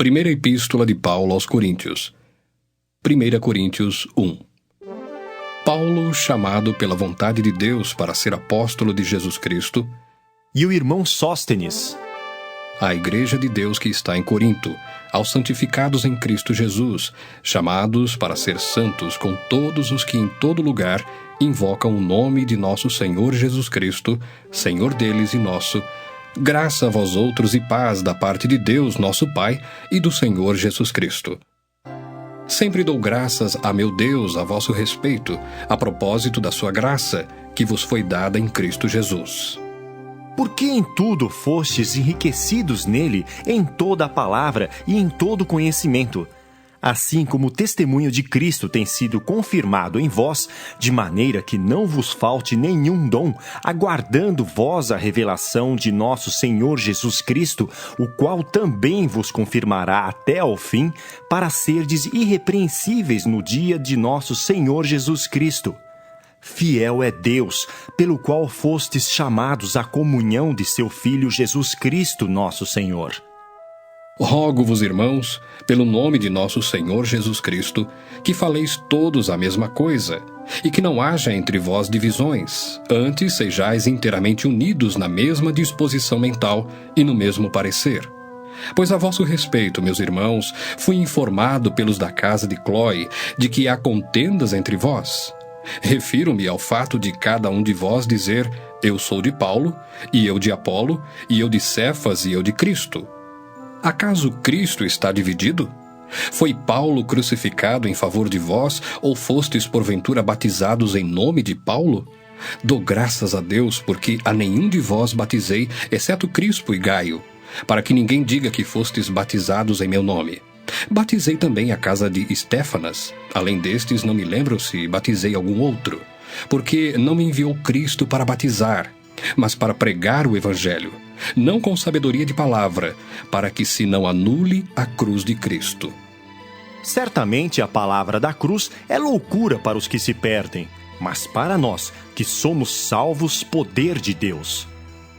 Primeira Epístola de Paulo aos Coríntios. 1 Coríntios 1. Paulo, chamado pela vontade de Deus para ser apóstolo de Jesus Cristo, e o irmão Sóstenes, à igreja de Deus que está em Corinto, aos santificados em Cristo Jesus, chamados para ser santos com todos os que em todo lugar invocam o nome de nosso Senhor Jesus Cristo, Senhor deles e nosso, graça a vós outros e paz da parte de Deus, nosso Pai, e do Senhor Jesus Cristo. Sempre dou graças a meu Deus a vosso respeito, a propósito da sua graça, que vos foi dada em Cristo Jesus. porque em tudo fostes enriquecidos nele, em toda a palavra e em todo conhecimento, assim como o testemunho de Cristo tem sido confirmado em vós, de maneira que não vos falte nenhum dom, aguardando vós a revelação de nosso Senhor Jesus Cristo, o qual também vos confirmará até ao fim, para serdes irrepreensíveis no dia de nosso Senhor Jesus Cristo. Fiel é Deus, pelo qual fostes chamados à comunhão de seu Filho Jesus Cristo, nosso Senhor. Rogo-vos, irmãos, pelo nome de nosso Senhor Jesus Cristo, que faleis todos a mesma coisa, e que não haja entre vós divisões, antes sejais inteiramente unidos na mesma disposição mental e no mesmo parecer. Pois a vosso respeito, meus irmãos, fui informado pelos da casa de Cloe de que há contendas entre vós. Refiro-me ao fato de cada um de vós dizer: eu sou de Paulo, e eu de Apolo, e eu de Cefas, e eu de Cristo. Acaso Cristo está dividido? Foi Paulo crucificado em favor de vós, ou fostes porventura batizados em nome de Paulo? Dou graças a Deus, porque a nenhum de vós batizei, exceto Crispo e Gaio, para que ninguém diga que fostes batizados em meu nome. Batizei também a casa de Estéfanas. Além destes, não me lembro se batizei algum outro, porque não me enviou Cristo para batizar, mas para pregar o Evangelho, não com sabedoria de palavra, para que se não anule a cruz de Cristo. Certamente a palavra da cruz é loucura para os que se perdem, mas para nós, que somos salvos, poder de Deus.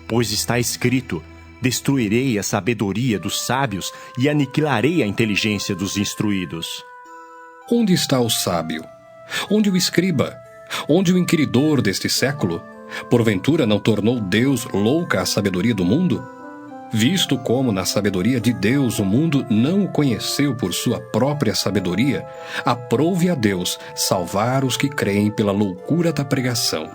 Pois está escrito: destruirei a sabedoria dos sábios e aniquilarei a inteligência dos instruídos. Onde está o sábio? Onde o escriba? Onde o inquiridor deste século? Porventura não tornou Deus louca a sabedoria do mundo? Visto como na sabedoria de Deus o mundo não o conheceu por sua própria sabedoria, aprouve a Deus salvar os que creem pela loucura da pregação.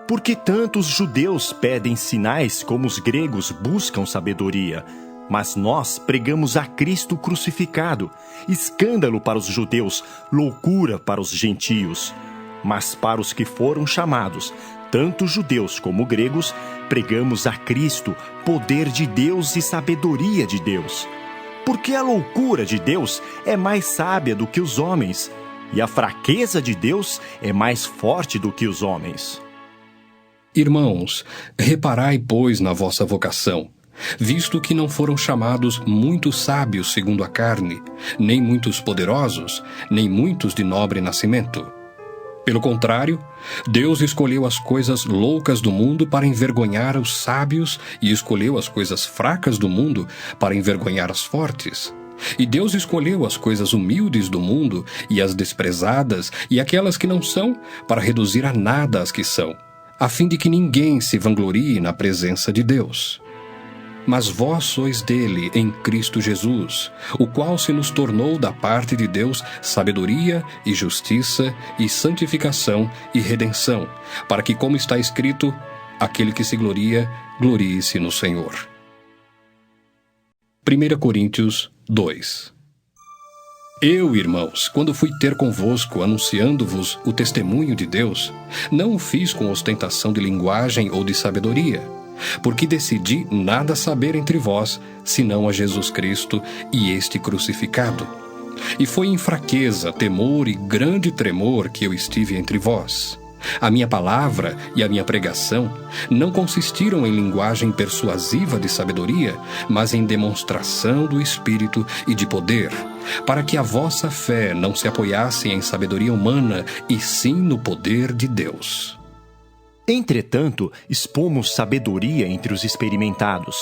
Porque tanto os judeus pedem sinais como os gregos buscam sabedoria. Mas nós pregamos a Cristo crucificado, escândalo para os judeus, loucura para os gentios. Mas para os que foram chamados, tanto judeus como gregos, pregamos a Cristo, poder de Deus e sabedoria de Deus. Porque a loucura de Deus é mais sábia do que os homens, e a fraqueza de Deus é mais forte do que os homens. Irmãos, reparai, pois, na vossa vocação, visto que não foram chamados muitos sábios segundo a carne, nem muitos poderosos, nem muitos de nobre nascimento. Pelo contrário, Deus escolheu as coisas loucas do mundo para envergonhar os sábios e escolheu as coisas fracas do mundo para envergonhar as fortes. E Deus escolheu as coisas humildes do mundo e as desprezadas e aquelas que não são para reduzir a nada as que são, a fim de que ninguém se vanglorie na presença de Deus. Mas vós sois dele em Cristo Jesus, o qual se nos tornou da parte de Deus sabedoria e justiça e santificação e redenção, para que, como está escrito, aquele que se gloria, glorie-se no Senhor. 1 Coríntios 2. Eu, irmãos, quando fui ter convosco anunciando-vos o testemunho de Deus, não o fiz com ostentação de linguagem ou de sabedoria, porque decidi nada saber entre vós, senão a Jesus Cristo e este crucificado. E foi em fraqueza, temor e grande tremor que eu estive entre vós. A minha palavra e a minha pregação não consistiram em linguagem persuasiva de sabedoria, mas em demonstração do Espírito e de poder, para que a vossa fé não se apoiasse em sabedoria humana, e sim no poder de Deus. Entretanto, expomos sabedoria entre os experimentados,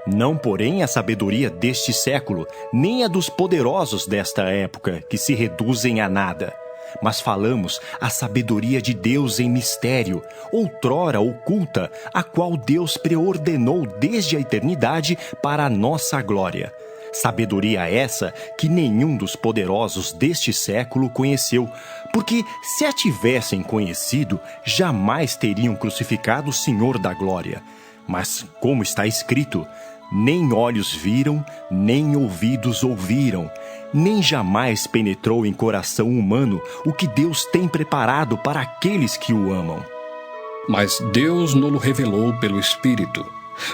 Não, porém, a sabedoria deste século, nem a dos poderosos desta época, que se reduzem a nada. Mas falamos a sabedoria de Deus em mistério, outrora oculta, a qual Deus preordenou desde a eternidade para a nossa glória. Sabedoria essa que nenhum dos poderosos deste século conheceu, porque se a tivessem conhecido, jamais teriam crucificado o Senhor da glória. Mas, como está escrito, nem olhos viram, nem ouvidos ouviram, nem jamais penetrou em coração humano o que Deus tem preparado para aqueles que o amam. Mas Deus nos revelou pelo Espírito,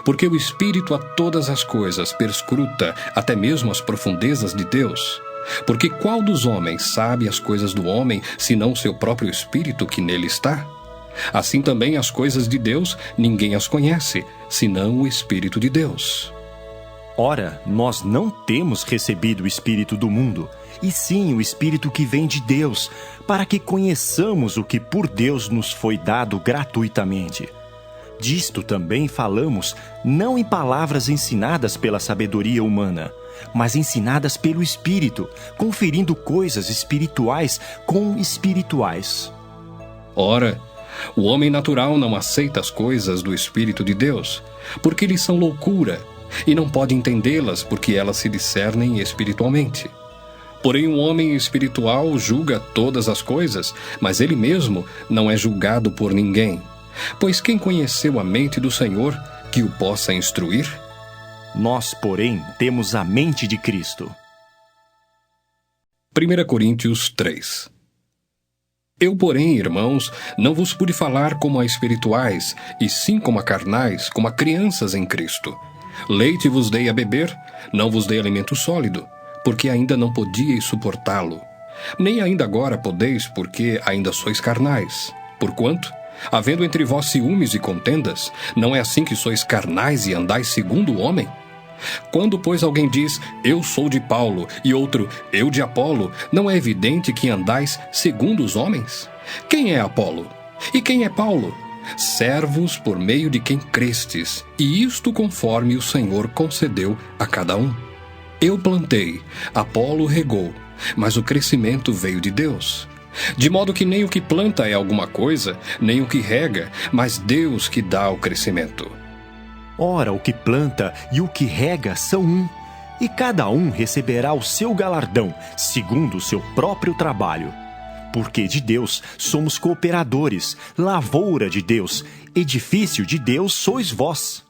porque o Espírito a todas as coisas perscruta até mesmo as profundezas de Deus. Porque qual dos homens sabe as coisas do homem, senão o seu próprio Espírito que nele está? Assim também as coisas de Deus ninguém as conhece, senão o Espírito de Deus. Ora, nós não temos recebido o Espírito do mundo, e sim o Espírito que vem de Deus, para que conheçamos o que por Deus nos foi dado gratuitamente. Disto também falamos, não em palavras ensinadas pela sabedoria humana, mas ensinadas pelo Espírito, conferindo coisas espirituais com espirituais. Ora, o homem natural não aceita as coisas do Espírito de Deus, porque lhes são loucura, e não pode entendê-las porque elas se discernem espiritualmente. Porém, o homem espiritual julga todas as coisas, mas ele mesmo não é julgado por ninguém. Pois quem conheceu a mente do Senhor que o possa instruir? Nós, porém, temos a mente de Cristo. 1 Coríntios 3. Eu, porém, irmãos, não vos pude falar como a espirituais, e sim como a carnais, como a crianças em Cristo. Leite vos dei a beber, não vos dei alimento sólido, porque ainda não podíeis suportá-lo. Nem ainda agora podeis, porque ainda sois carnais. Porquanto, havendo entre vós ciúmes e contendas, não é assim que sois carnais e andais segundo o homem? Quando, pois, alguém diz, eu sou de Paulo, e outro, eu de Apolo, não é evidente que andais segundo os homens? Quem é Apolo? E quem é Paulo? Servos por meio de quem crestes, e isto conforme o Senhor concedeu a cada um. Eu plantei, Apolo regou, mas o crescimento veio de Deus. De modo que nem o que planta é alguma coisa, nem o que rega, mas Deus que dá o crescimento. Ora, o que planta e o que rega são um, e cada um receberá o seu galardão, segundo o seu próprio trabalho. Porque de Deus somos cooperadores, lavoura de Deus, edifício de Deus sois vós.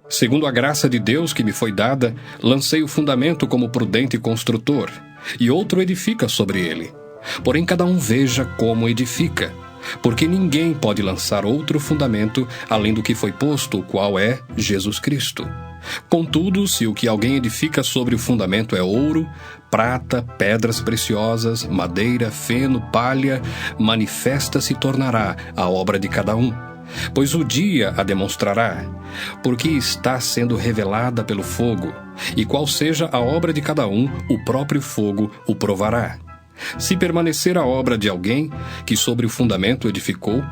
Segundo a graça de Deus que me foi dada, lancei o fundamento como prudente construtor, e outro edifica sobre ele. Porém cada um veja como edifica, porque ninguém pode lançar outro fundamento além do que foi posto, o qual é Jesus Cristo. Contudo, se o que alguém edifica sobre o fundamento é ouro, prata, pedras preciosas, madeira, feno, palha, manifesta se tornará a obra de cada um, pois o dia a demonstrará, porque está sendo revelada pelo fogo, e qual seja a obra de cada um, o próprio fogo o provará. Se permanecer a obra de alguém que sobre o fundamento edificou,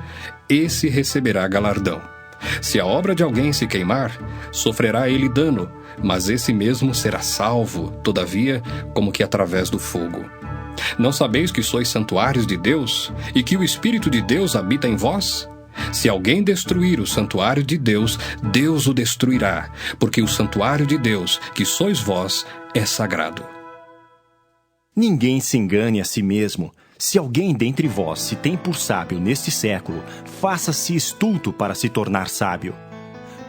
esse receberá galardão. Se a obra de alguém se queimar, sofrerá ele dano, mas esse mesmo será salvo, todavia, como que através do fogo. Não sabeis que sois santuários de Deus, e que o Espírito de Deus habita em vós? Se alguém destruir o santuário de Deus, Deus o destruirá, porque o santuário de Deus, que sois vós, é sagrado. Ninguém se engane a si mesmo. Se alguém dentre vós se tem por sábio neste século, faça-se estulto para se tornar sábio.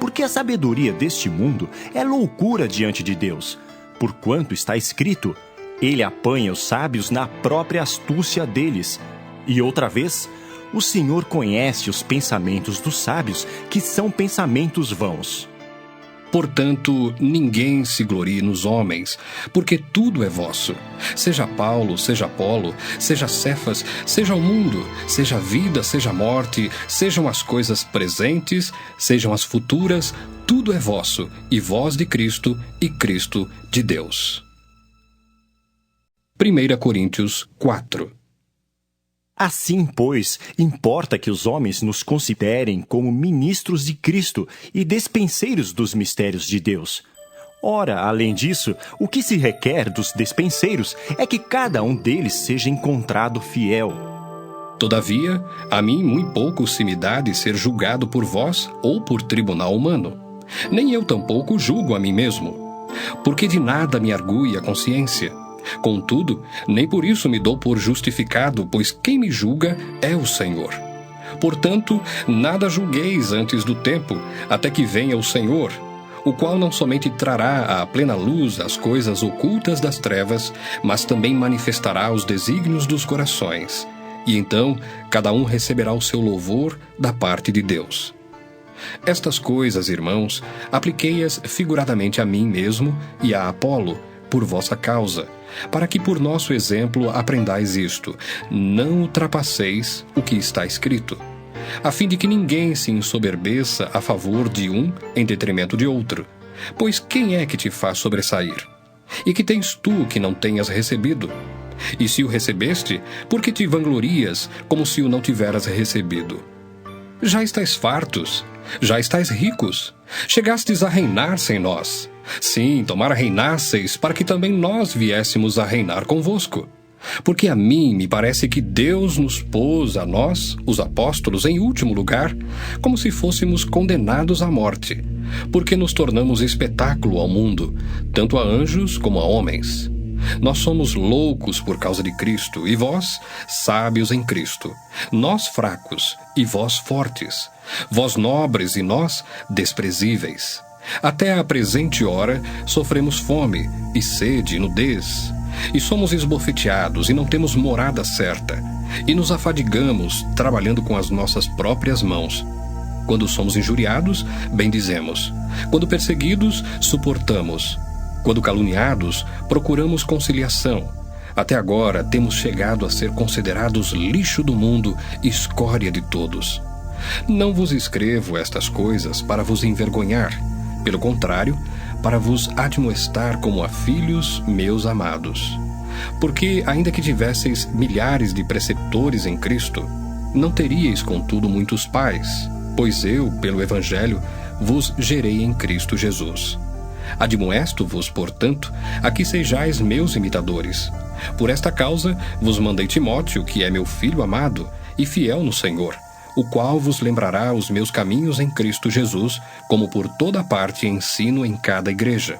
Porque a sabedoria deste mundo é loucura diante de Deus. Porquanto está escrito, ele apanha os sábios na própria astúcia deles. E outra vez, o Senhor conhece os pensamentos dos sábios, que são pensamentos vãos. Portanto, ninguém se glorie nos homens, porque tudo é vosso. Seja Paulo, seja Apolo, seja Cefas, seja o mundo, seja a vida, seja a morte, sejam as coisas presentes, sejam as futuras, tudo é vosso, e vós de Cristo, e Cristo de Deus. 1 Coríntios 4. Assim, pois, importa que os homens nos considerem como ministros de Cristo e despenseiros dos mistérios de Deus. Ora, além disso, o que se requer dos despenseiros é que cada um deles seja encontrado fiel. Todavia, a mim muito pouco se me dá de ser julgado por vós ou por tribunal humano. Nem eu tampouco julgo a mim mesmo, porque de nada me argui a consciência. Contudo, nem por isso me dou por justificado, pois quem me julga é o Senhor. Portanto, nada julgueis antes do tempo, até que venha o Senhor, o qual não somente trará à plena luz as coisas ocultas das trevas, mas também manifestará os desígnios dos corações. E então, cada um receberá o seu louvor da parte de Deus. Estas coisas, irmãos, apliquei-as figuradamente a mim mesmo e a Apolo, por vossa causa, para que por nosso exemplo aprendais isto: não ultrapasseis o que está escrito, a fim de que ninguém se ensoberbeça a favor de um em detrimento de outro. Pois quem é que te faz sobressair? E que tens tu que não tenhas recebido? E se o recebeste, por que te vanglorias como se o não tiveras recebido? Já estais fartos, já estais ricos, chegastes a reinar sem nós. Sim, tomara reinasseis, para que também nós viéssemos a reinar convosco. Porque a mim me parece que Deus nos pôs a nós, os apóstolos, em último lugar, como se fôssemos condenados à morte, porque nos tornamos espetáculo ao mundo, tanto a anjos como a homens. Nós somos loucos por causa de Cristo, e vós, sábios em Cristo. Nós fracos, e vós fortes. Vós nobres, e nós desprezíveis. Até a presente hora sofremos fome, e sede, e nudez. E somos esbofeteados, e não temos morada certa. E nos afadigamos, trabalhando com as nossas próprias mãos. Quando somos injuriados, bendizemos. Quando perseguidos, suportamos. Quando caluniados, procuramos conciliação. Até agora temos chegado a ser considerados lixo do mundo e escória de todos. Não vos escrevo estas coisas para vos envergonhar. Pelo contrário, para vos admoestar como a filhos meus amados. Porque, ainda que tivesseis milhares de preceptores em Cristo, não teríeis, contudo, muitos pais, pois eu, pelo Evangelho, vos gerei em Cristo Jesus. Admoesto-vos, portanto, a que sejais meus imitadores. Por esta causa vos mandei Timóteo, que é meu filho amado e fiel no Senhor, o qual vos lembrará os meus caminhos em Cristo Jesus, como por toda parte ensino em cada igreja.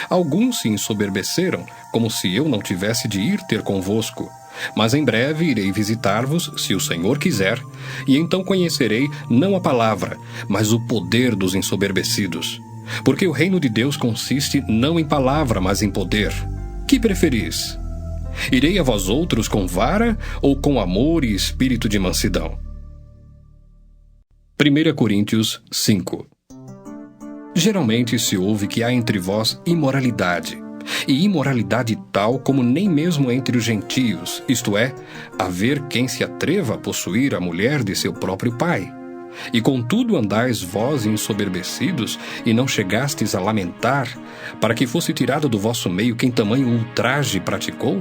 Alguns se ensoberbeceram, como se eu não tivesse de ir ter convosco. Mas em breve irei visitar-vos, se o Senhor quiser, e então conhecerei não a palavra, mas o poder dos ensoberbecidos. Porque o reino de Deus consiste não em palavra, mas em poder. Que preferis? Irei a vós outros com vara ou com amor e espírito de mansidão? 1 Coríntios 5. Geralmente se ouve que há entre vós imoralidade, e imoralidade tal como nem mesmo entre os gentios, isto é, haver quem se atreva a possuir a mulher de seu próprio pai. E contudo andais vós ensoberbecidos, e não chegastes a lamentar, para que fosse tirado do vosso meio quem tamanho ultraje praticou?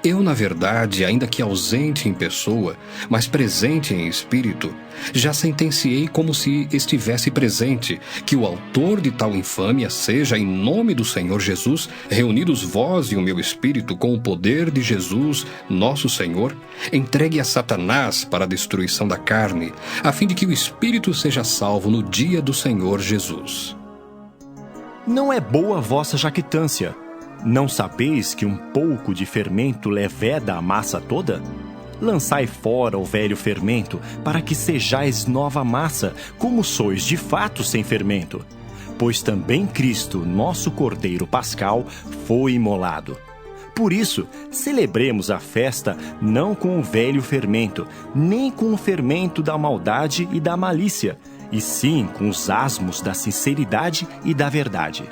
Eu, na verdade, ainda que ausente em pessoa, mas presente em espírito, já sentenciei como se estivesse presente, que o autor de tal infâmia seja, em nome do Senhor Jesus, reunidos vós e o meu espírito com o poder de Jesus, nosso Senhor, entregue a Satanás para a destruição da carne, a fim de que o espírito seja salvo no dia do Senhor Jesus. Não é boa a vossa jactância. Não sabeis que um pouco de fermento leveda a massa toda? Lançai fora o velho fermento, para que sejais nova massa, como sois de fato sem fermento. Pois também Cristo, nosso Cordeiro Pascal, foi imolado. Por isso, celebremos a festa não com o velho fermento, nem com o fermento da maldade e da malícia, e sim com os asmos da sinceridade e da verdade.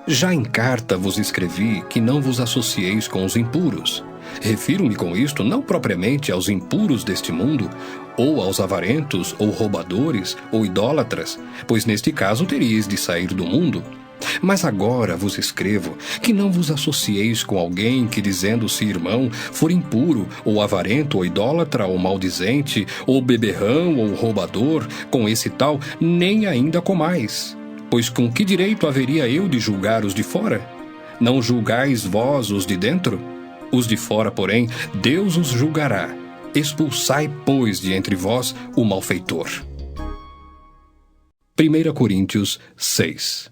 Já em carta vos escrevi que não vos associeis com os impuros. Refiro-me com isto não propriamente aos impuros deste mundo, ou aos avarentos, ou roubadores, ou idólatras, pois neste caso teríeis de sair do mundo, Mas agora vos escrevo que não vos associeis com alguém que, dizendo-se irmão, for impuro, ou avarento, ou idólatra, ou maldizente, ou beberrão, ou roubador, com esse tal, nem ainda comais. Pois com que direito haveria eu de julgar os de fora? Não julgais vós os de dentro? Os de fora, porém, Deus os julgará. Expulsai, pois, de entre vós o malfeitor. 1 Coríntios 6.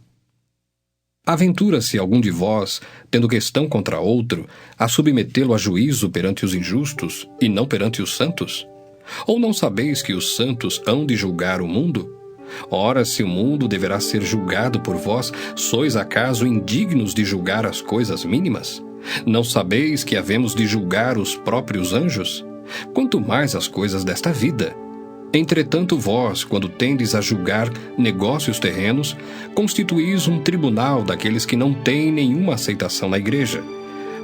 Aventura-se algum de vós, tendo questão contra outro, a submetê-lo a juízo perante os injustos, e não perante os santos? Ou não sabeis que os santos hão de julgar o mundo? Ora, se o mundo deverá ser julgado por vós, sois acaso indignos de julgar as coisas mínimas? Não sabeis que havemos de julgar os próprios anjos? Quanto mais as coisas desta vida. Entretanto, vós, quando tendes a julgar negócios terrenos, constituís um tribunal daqueles que não têm nenhuma aceitação na igreja.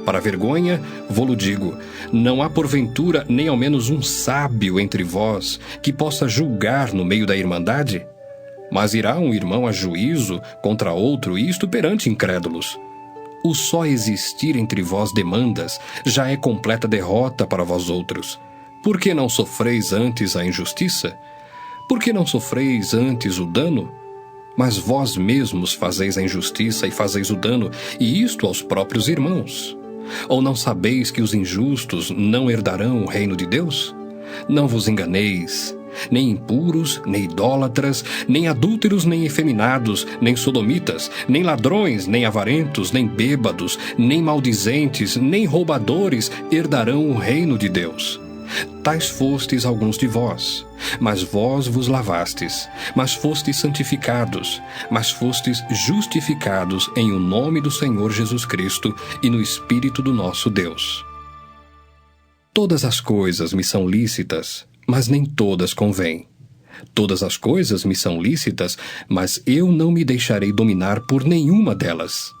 Para vergonha, vô-lo digo, não há porventura nem ao menos um sábio entre vós que possa julgar no meio da irmandade? Mas irá um irmão a juízo contra outro, isto perante incrédulos. O só existir entre vós demandas já é completa derrota para vós outros. Por que não sofreis antes a injustiça? Por que não sofreis antes o dano? Mas vós mesmos fazeis a injustiça e fazeis o dano, e isto aos próprios irmãos. Ou não sabeis que os injustos não herdarão o reino de Deus? Não vos enganeis, nem impuros, nem idólatras, nem adúlteros, nem efeminados, nem sodomitas, nem ladrões, nem avarentos, nem bêbados, nem maldizentes, nem roubadores herdarão o reino de Deus. Tais fostes alguns de vós, mas vós vos lavastes, mas fostes santificados, mas fostes justificados em o nome do Senhor Jesus Cristo e no Espírito do nosso Deus. Todas as coisas me são lícitas, mas nem todas convêm. Todas as coisas me são lícitas, mas eu não me deixarei dominar por nenhuma delas.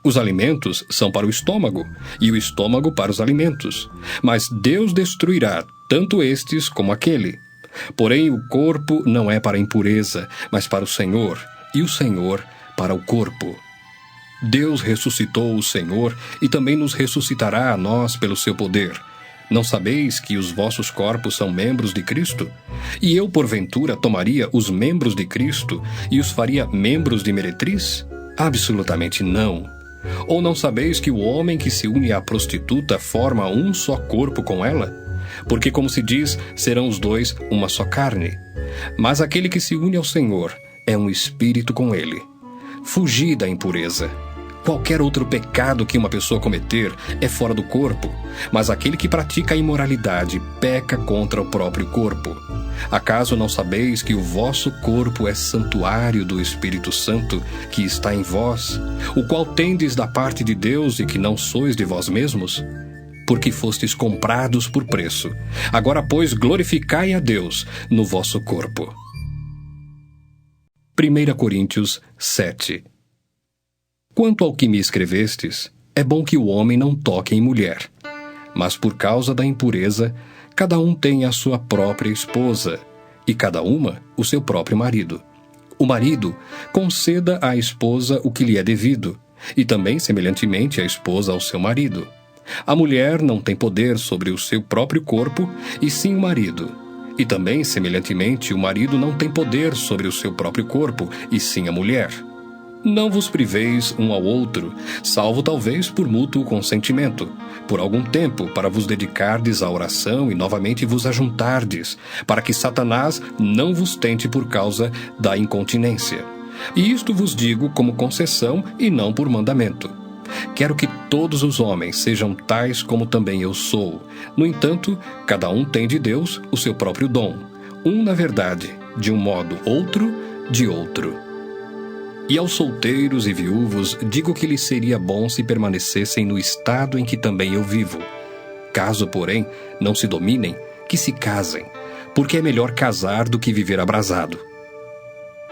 Os alimentos são para o estômago, e o estômago para os alimentos. Mas Deus destruirá tanto estes como aquele. Porém, o corpo não é para a impureza, mas para o Senhor, e o Senhor para o corpo. Deus ressuscitou o Senhor, e também nos ressuscitará a nós pelo seu poder. Não sabeis que os vossos corpos são membros de Cristo? E eu, porventura, tomaria os membros de Cristo e os faria membros de meretriz? Absolutamente não. Ou não sabeis que o homem que se une à prostituta forma um só corpo com ela? Porque, como se diz, serão os dois uma só carne. Mas aquele que se une ao Senhor é um espírito com ele. Fugi da impureza. Qualquer outro pecado que uma pessoa cometer é fora do corpo, mas aquele que pratica a imoralidade peca contra o próprio corpo. Acaso não sabeis que o vosso corpo é santuário do Espírito Santo, que está em vós, o qual tendes da parte de Deus e que não sois de vós mesmos? Porque fostes comprados por preço. Agora, pois, glorificai a Deus no vosso corpo. 1 Coríntios 7. Quanto ao que me escrevestes, é bom que o homem não toque em mulher. Mas por causa da impureza, cada um tem a sua própria esposa, e cada uma o seu próprio marido. O marido conceda à esposa o que lhe é devido, e também, semelhantemente, a esposa ao seu marido. A mulher não tem poder sobre o seu próprio corpo, e sim o marido. E também, semelhantemente, o marido não tem poder sobre o seu próprio corpo, e sim a mulher. Não vos priveis um ao outro, salvo talvez por mútuo consentimento, por algum tempo, para vos dedicardes à oração e novamente vos ajuntardes, para que Satanás não vos tente por causa da incontinência. E isto vos digo como concessão e não por mandamento. Quero que todos os homens sejam tais como também eu sou. No entanto, cada um tem de Deus o seu próprio dom. Um, na verdade, de um modo, outro, de outro. E aos solteiros e viúvos digo que lhes seria bom se permanecessem no estado em que também eu vivo. Caso, porém, não se dominem, que se casem, porque é melhor casar do que viver abrasado.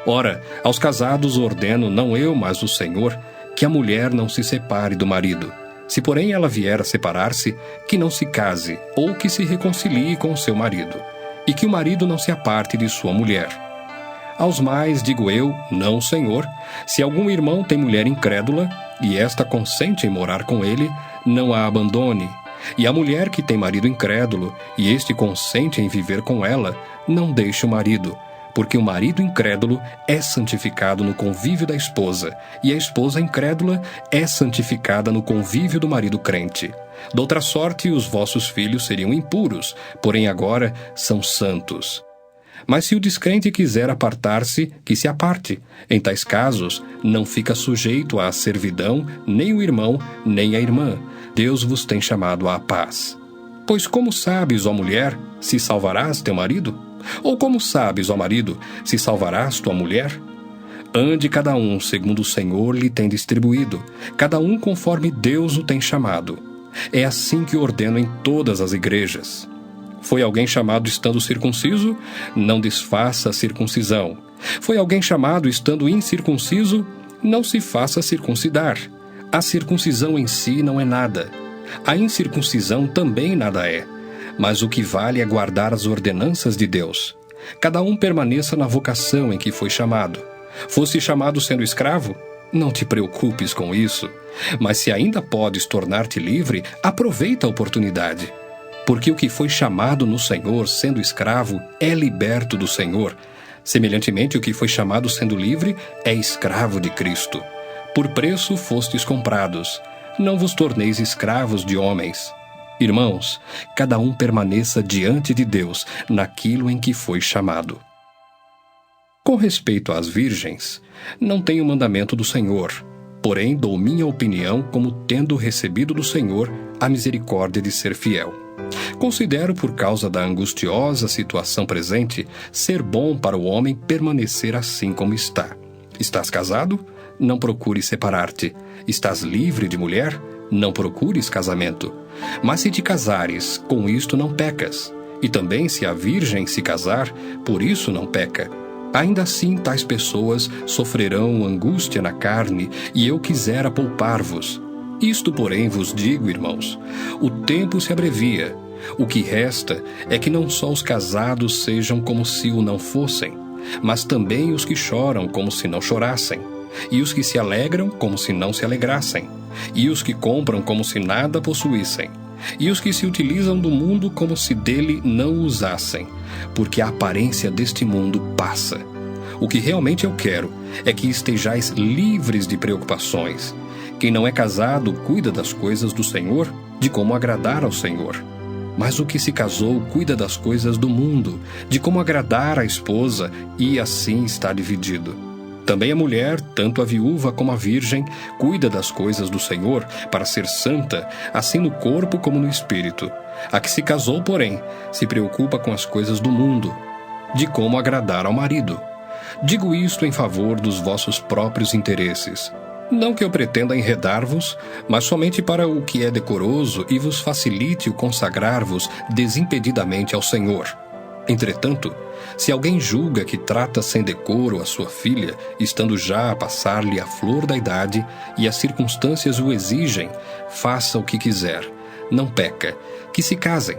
Ora, aos casados ordeno, não eu, mas o Senhor, que a mulher não se separe do marido. Se, porém, ela vier a separar-se, que não se case, ou que se reconcilie com o seu marido, e que o marido não se aparte de sua mulher. Aos mais digo eu, não, Senhor, se algum irmão tem mulher incrédula, e esta consente em morar com ele, não a abandone. E a mulher que tem marido incrédulo, e este consente em viver com ela, não deixe o marido, porque o marido incrédulo é santificado no convívio da esposa, e a esposa incrédula é santificada no convívio do marido crente. Doutra sorte, os vossos filhos seriam impuros, porém agora são santos. Mas se o descrente quiser apartar-se, que se aparte. Em tais casos, não fica sujeito à servidão nem o irmão, nem a irmã. Deus vos tem chamado à paz. Pois como sabes, ó mulher, se salvarás teu marido? Ou como sabes, ó marido, se salvarás tua mulher? Ande cada um segundo o Senhor lhe tem distribuído, cada um conforme Deus o tem chamado. É assim que ordeno em todas as igrejas. Foi alguém chamado estando circunciso? Não desfaça a circuncisão. Foi alguém chamado estando incircunciso? Não se faça circuncidar. A circuncisão em si não é nada. A incircuncisão também nada é. Mas o que vale é guardar as ordenanças de Deus. Cada um permaneça na vocação em que foi chamado. Fosse chamado sendo escravo? Não te preocupes com isso. Mas se ainda podes tornar-te livre, aproveita a oportunidade. Porque o que foi chamado no Senhor sendo escravo é liberto do Senhor. Semelhantemente, o que foi chamado sendo livre é escravo de Cristo. Por preço fostes comprados. Não vos torneis escravos de homens. Irmãos, cada um permaneça diante de Deus naquilo em que foi chamado. Com respeito às virgens, não tenho mandamento do Senhor, porém dou minha opinião como tendo recebido do Senhor a misericórdia de ser fiel. Considero, por causa da angustiosa situação presente, ser bom para o homem permanecer assim como está. Estás casado? Não procures separar-te. Estás livre de mulher? Não procures casamento. Mas se te casares, com isto não pecas. E também se a virgem se casar, por isso não peca. Ainda assim, tais pessoas sofrerão angústia na carne, e eu quisera poupar-vos. Isto, porém, vos digo, irmãos, o tempo se abrevia. O que resta é que não só os casados sejam como se o não fossem, mas também os que choram como se não chorassem, e os que se alegram como se não se alegrassem, e os que compram como se nada possuíssem, e os que se utilizam do mundo como se dele não usassem, porque a aparência deste mundo passa. O que realmente eu quero é que estejais livres de preocupações. Quem não é casado cuida das coisas do Senhor, de como agradar ao Senhor. Mas o que se casou cuida das coisas do mundo, de como agradar à esposa, e assim está dividido. Também a mulher, tanto a viúva como a virgem, cuida das coisas do Senhor, para ser santa, assim no corpo como no espírito. A que se casou, porém, se preocupa com as coisas do mundo, de como agradar ao marido. Digo isto em favor dos vossos próprios interesses. Não que eu pretenda enredar-vos, mas somente para o que é decoroso e vos facilite o consagrar-vos desimpedidamente ao Senhor. Entretanto, se alguém julga que trata sem decoro a sua filha, estando já a passar-lhe a flor da idade, e as circunstâncias o exigem, faça o que quiser. Não peca, que se casem.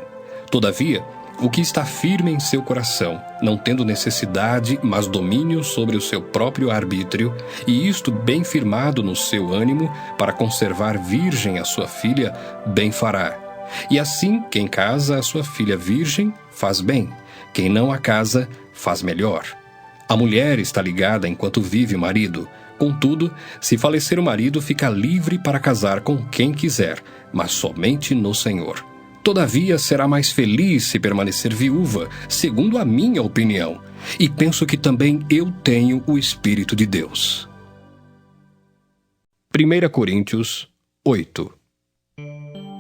Todavia, o que está firme em seu coração, não tendo necessidade, mas domínio sobre o seu próprio arbítrio, e isto bem firmado no seu ânimo, para conservar virgem a sua filha, bem fará. E assim, quem casa a sua filha virgem, faz bem. Quem não a casa, faz melhor. A mulher está ligada enquanto vive o marido. Contudo, se falecer o marido, fica livre para casar com quem quiser, mas somente no Senhor. Todavia, será mais feliz se permanecer viúva, segundo a minha opinião, e penso que também eu tenho o Espírito de Deus. 1 Coríntios 8.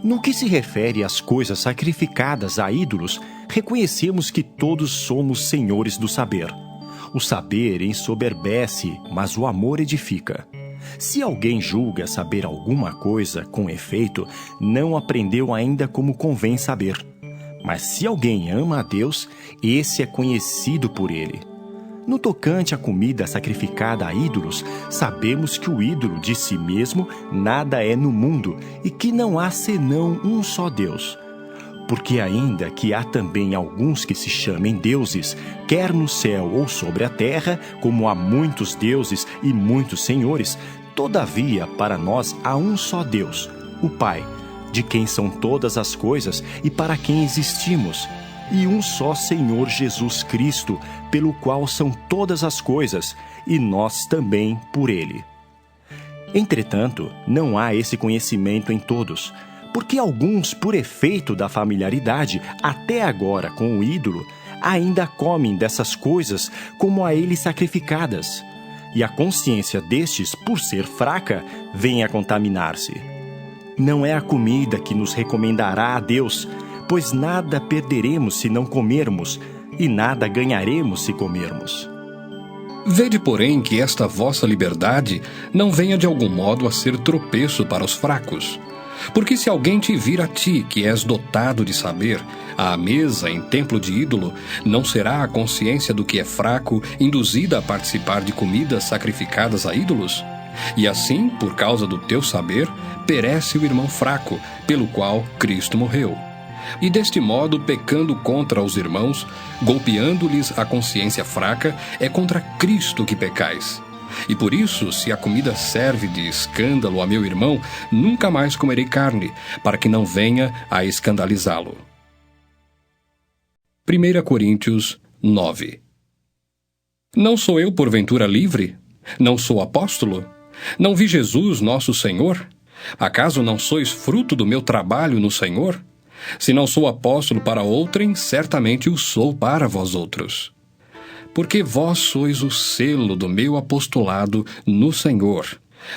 No que se refere às coisas sacrificadas a ídolos, reconhecemos que todos somos senhores do saber. O saber ensoberbece, mas o amor edifica. Se alguém julga saber alguma coisa, com efeito, não aprendeu ainda como convém saber. Mas se alguém ama a Deus, esse é conhecido por ele. No tocante à comida sacrificada a ídolos, sabemos que o ídolo de si mesmo nada é no mundo e que não há senão um só Deus. Porque ainda que há também alguns que se chamem deuses, quer no céu ou sobre a terra, como há muitos deuses e muitos senhores, todavia para nós há um só Deus, o Pai, de quem são todas as coisas e para quem existimos, e um só Senhor Jesus Cristo, pelo qual são todas as coisas, e nós também por ele. Entretanto, não há esse conhecimento em todos, porque alguns, por efeito da familiaridade, até agora com o ídolo, ainda comem dessas coisas como a ele sacrificadas, e a consciência destes, por ser fraca, vem a contaminar-se. Não é a comida que nos recomendará a Deus, pois nada perderemos se não comermos, e nada ganharemos se comermos. Vede, porém, que esta vossa liberdade não venha de algum modo a ser tropeço para os fracos. Porque se alguém te vir a ti, que és dotado de saber, à mesa em templo de ídolo, não será a consciência do que é fraco induzida a participar de comidas sacrificadas a ídolos? E assim, por causa do teu saber, perece o irmão fraco, pelo qual Cristo morreu. E deste modo, pecando contra os irmãos, golpeando-lhes a consciência fraca, é contra Cristo que pecais. E por isso, se a comida serve de escândalo a meu irmão, nunca mais comerei carne, para que não venha a escandalizá-lo. 1 Coríntios 9. Não sou eu, porventura, livre? Não sou apóstolo? Não vi Jesus, nosso Senhor? Acaso não sois fruto do meu trabalho no Senhor? Se não sou apóstolo para outrem, certamente o sou para vós outros. Porque vós sois o selo do meu apostolado no Senhor.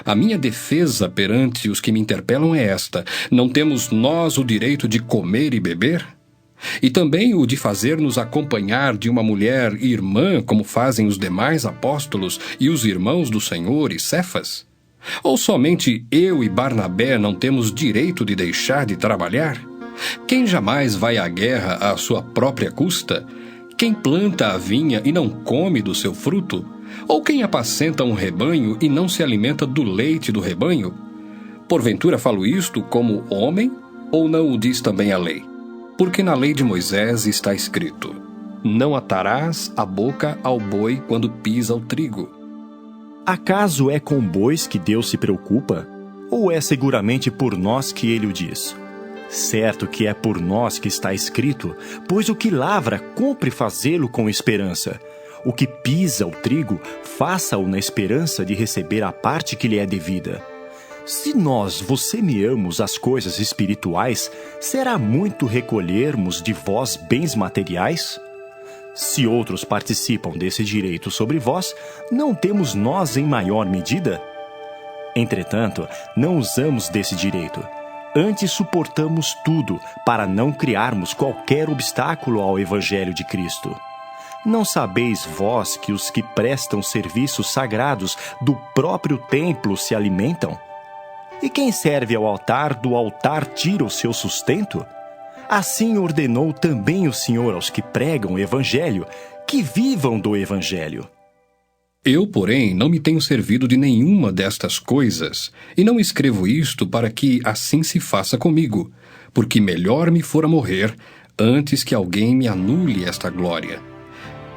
A minha defesa perante os que me interpelam é esta: não temos nós o direito de comer e beber? E também o de fazer-nos acompanhar de uma mulher irmã, como fazem os demais apóstolos e os irmãos do Senhor e Cefas? Ou somente eu e Barnabé não temos direito de deixar de trabalhar? Quem jamais vai à guerra à sua própria custa? Quem planta a vinha e não come do seu fruto? Ou quem apacenta um rebanho e não se alimenta do leite do rebanho? Porventura falo isto como homem, ou não o diz também a lei? Porque na lei de Moisés está escrito: não atarás a boca ao boi quando pisa o trigo. Acaso é com bois que Deus se preocupa? Ou é seguramente por nós que ele o diz? Certo que é por nós que está escrito, pois o que lavra, cumpre fazê-lo com esperança. O que pisa o trigo, faça-o na esperança de receber a parte que lhe é devida. Se nós vos semeamos as coisas espirituais, será muito recolhermos de vós bens materiais? Se outros participam desse direito sobre vós, não temos nós em maior medida? Entretanto, não usamos desse direito. Antes suportamos tudo, para não criarmos qualquer obstáculo ao Evangelho de Cristo. Não sabeis vós que os que prestam serviços sagrados do próprio templo se alimentam? E quem serve ao altar, do altar tira o seu sustento? Assim ordenou também o Senhor aos que pregam o Evangelho, que vivam do Evangelho. Eu, porém, não me tenho servido de nenhuma destas coisas, e não escrevo isto para que assim se faça comigo, porque melhor me fora morrer antes que alguém me anule esta glória.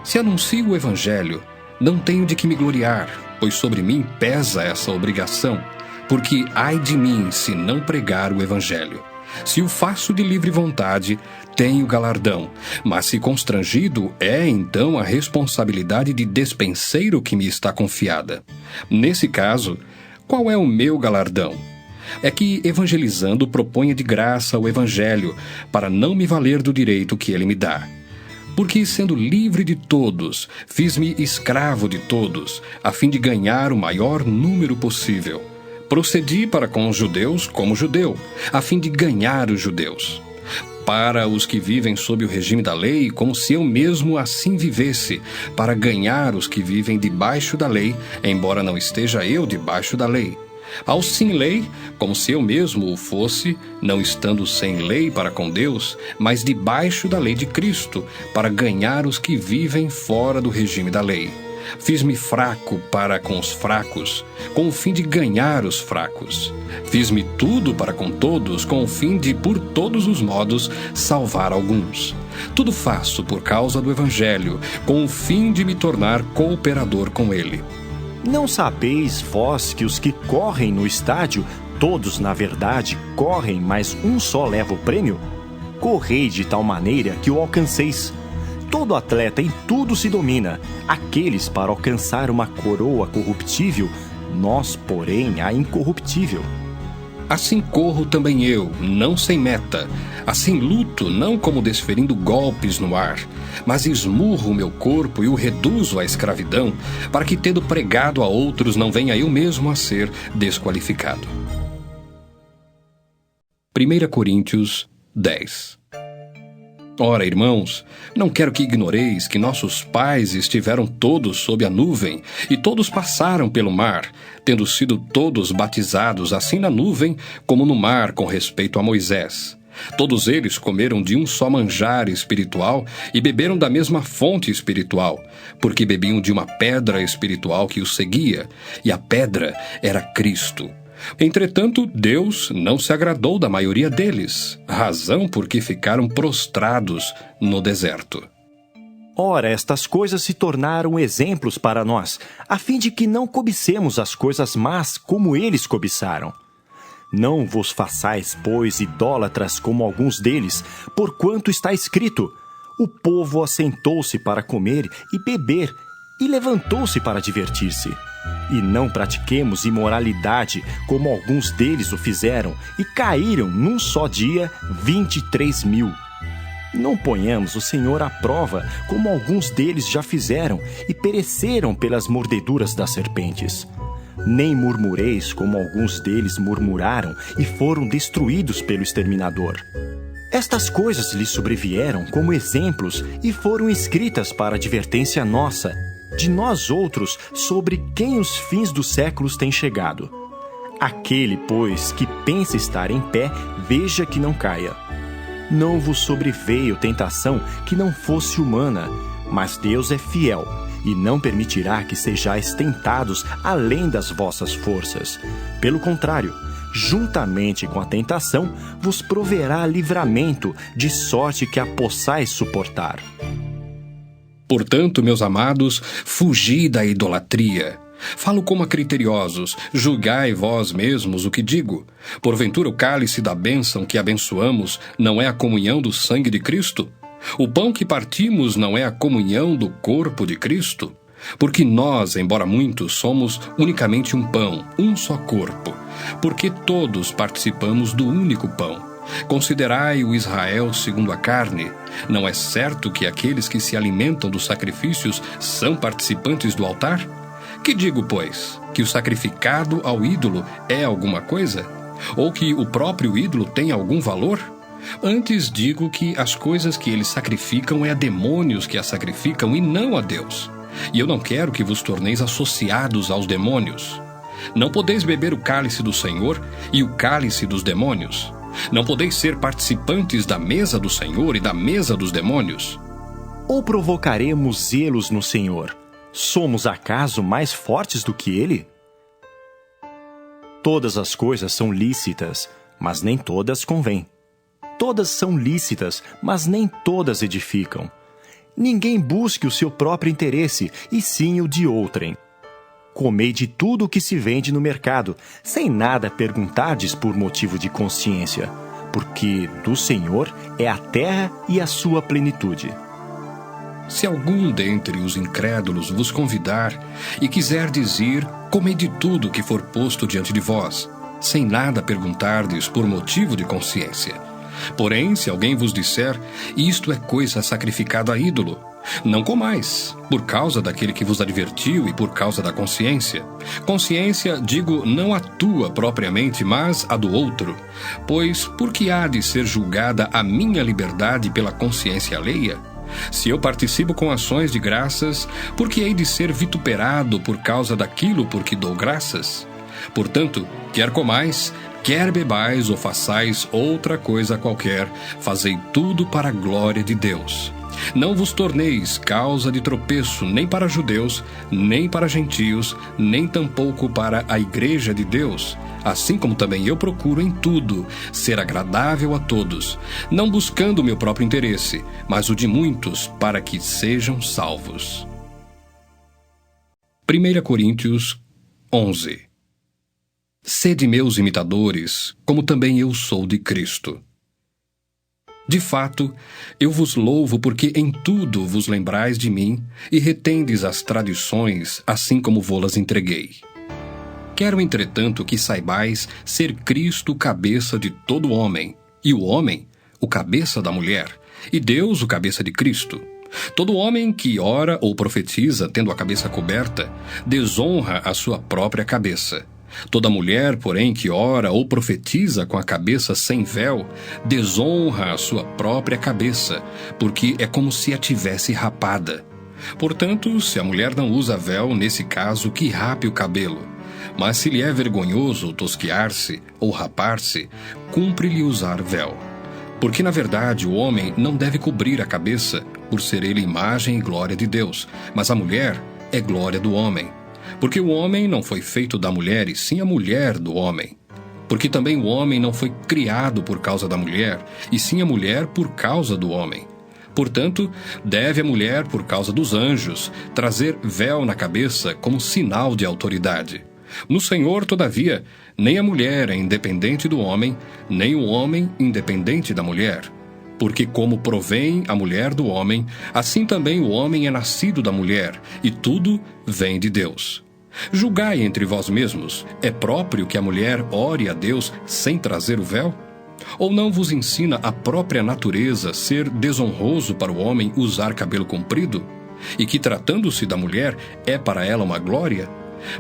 Se anuncio o Evangelho, não tenho de que me gloriar, pois sobre mim pesa essa obrigação, porque ai de mim se não pregar o Evangelho. Se o faço de livre vontade, tenho galardão, mas se constrangido, é então a responsabilidade de despenseiro que me está confiada. Nesse caso, qual é o meu galardão? É que, evangelizando, proponha de graça o Evangelho, para não me valer do direito que ele me dá. Porque, sendo livre de todos, fiz-me escravo de todos, a fim de ganhar o maior número possível. Procedi para com os judeus como judeu, a fim de ganhar os judeus. Para os que vivem sob o regime da lei, como se eu mesmo assim vivesse, para ganhar os que vivem debaixo da lei, embora não esteja eu debaixo da lei. Aos sem lei, como se eu mesmo o fosse, não estando sem lei para com Deus, mas debaixo da lei de Cristo, para ganhar os que vivem fora do regime da lei. Fiz-me fraco para com os fracos, com o fim de ganhar os fracos. Fiz-me tudo para com todos, com o fim de, por todos os modos, salvar alguns. Tudo faço por causa do Evangelho, com o fim de me tornar cooperador com ele. Não sabeis vós que os que correm no estádio, todos, na verdade, correm, mas um só leva o prêmio? Correi de tal maneira que o alcanceis. Todo atleta em tudo se domina, aqueles para alcançar uma coroa corruptível, nós, porém, a incorruptível. Assim corro também eu, não sem meta. Assim luto, não como desferindo golpes no ar, mas esmurro o meu corpo e o reduzo à escravidão, para que, tendo pregado a outros, não venha eu mesmo a ser desqualificado. 1 Coríntios 10. Ora, irmãos, não quero que ignoreis que nossos pais estiveram todos sob a nuvem, e todos passaram pelo mar, tendo sido todos batizados assim na nuvem como no mar com respeito a Moisés. Todos eles comeram de um só manjar espiritual e beberam da mesma fonte espiritual, porque bebiam de uma pedra espiritual que os seguia, e a pedra era Cristo. Entretanto, Deus não se agradou da maioria deles, razão por que ficaram prostrados no deserto. Ora, estas coisas se tornaram exemplos para nós, a fim de que não cobicemos as coisas más como eles cobiçaram. Não vos façais, pois, idólatras como alguns deles, porquanto está escrito: o povo assentou-se para comer e beber, e levantou-se para divertir-se. E não pratiquemos imoralidade, como alguns deles o fizeram, e caíram num só dia 23.000. Não ponhamos o Senhor à prova, como alguns deles já fizeram, e pereceram pelas mordeduras das serpentes. Nem murmureis, como alguns deles murmuraram, e foram destruídos pelo exterminador. Estas coisas lhes sobrevieram como exemplos, e foram escritas para advertência nossa, de nós outros, sobre quem os fins dos séculos têm chegado. Aquele, pois, que pensa estar em pé, veja que não caia. Não vos sobreveio tentação que não fosse humana, mas Deus é fiel, e não permitirá que sejais tentados além das vossas forças. Pelo contrário, juntamente com a tentação, vos proverá livramento, de sorte que a possais suportar. Portanto, meus amados, fugi da idolatria. Falo como a criteriosos, julgai vós mesmos o que digo. Porventura o cálice da bênção que abençoamos não é a comunhão do sangue de Cristo? O pão que partimos não é a comunhão do corpo de Cristo? Porque nós, embora muitos, somos unicamente um pão, um só corpo, porque todos participamos do único pão. Considerai o Israel segundo a carne. Não é certo que aqueles que se alimentam dos sacrifícios são participantes do altar? Que digo, pois? Que o sacrificado ao ídolo é alguma coisa? Ou que o próprio ídolo tem algum valor? Antes digo que as coisas que eles sacrificam é a demônios que as sacrificam e não a Deus. E eu não quero que vos torneis associados aos demônios. Não podeis beber o cálice do Senhor e o cálice dos demônios. Não podeis ser participantes da mesa do Senhor e da mesa dos demônios. Ou provocaremos zelos no Senhor? Somos acaso mais fortes do que Ele? Todas as coisas são lícitas, mas nem todas convêm. Todas são lícitas, mas nem todas edificam. Ninguém busque o seu próprio interesse, e sim o de outrem. Comei de tudo o que se vende no mercado, sem nada perguntardes por motivo de consciência, porque do Senhor é a terra e a sua plenitude. Se algum dentre os incrédulos vos convidar e quiserdes ir, comei de tudo que for posto diante de vós, sem nada perguntardes por motivo de consciência. Porém, se alguém vos disser, isto é coisa sacrificada a ídolo, não comais, por causa daquele que vos advertiu e por causa da consciência. Consciência, digo, não a tua propriamente, mas a do outro. Pois, por que há de ser julgada a minha liberdade pela consciência alheia? Se eu participo com ações de graças, por que hei de ser vituperado por causa daquilo por que dou graças? Portanto, quer comais, quer bebais ou façais outra coisa qualquer, fazei tudo para a glória de Deus. Não vos torneis causa de tropeço nem para judeus, nem para gentios, nem tampouco para a igreja de Deus, assim como também eu procuro em tudo ser agradável a todos, não buscando o meu próprio interesse, mas o de muitos, para que sejam salvos. 1 Coríntios 11. Sede meus imitadores, como também eu sou de Cristo. De fato, eu vos louvo porque em tudo vos lembrais de mim e retendes as tradições, assim como vô-las entreguei. Quero, entretanto, que saibais ser Cristo o cabeça de todo homem, e o homem o cabeça da mulher, e Deus o cabeça de Cristo. Todo homem que ora ou profetiza tendo a cabeça coberta, desonra a sua própria cabeça. Toda mulher, porém, que ora ou profetiza com a cabeça sem véu, desonra a sua própria cabeça, porque é como se a tivesse rapada. Portanto, se a mulher não usa véu, nesse caso, que rape o cabelo. Mas se lhe é vergonhoso tosquiar-se ou rapar-se, cumpre-lhe usar véu. Porque, na verdade, o homem não deve cobrir a cabeça, por ser ele imagem e glória de Deus, mas a mulher é glória do homem. Porque o homem não foi feito da mulher, e sim a mulher do homem. Porque também o homem não foi criado por causa da mulher, e sim a mulher por causa do homem. Portanto, deve a mulher, por causa dos anjos, trazer véu na cabeça como sinal de autoridade. No Senhor, todavia, nem a mulher é independente do homem, nem o homem independente da mulher. Porque como provém a mulher do homem, assim também o homem é nascido da mulher, e tudo vem de Deus. Julgai entre vós mesmos, é próprio que a mulher ore a Deus sem trazer o véu? Ou não vos ensina a própria natureza ser desonroso para o homem usar cabelo comprido? E que, tratando-se da mulher, é para ela uma glória?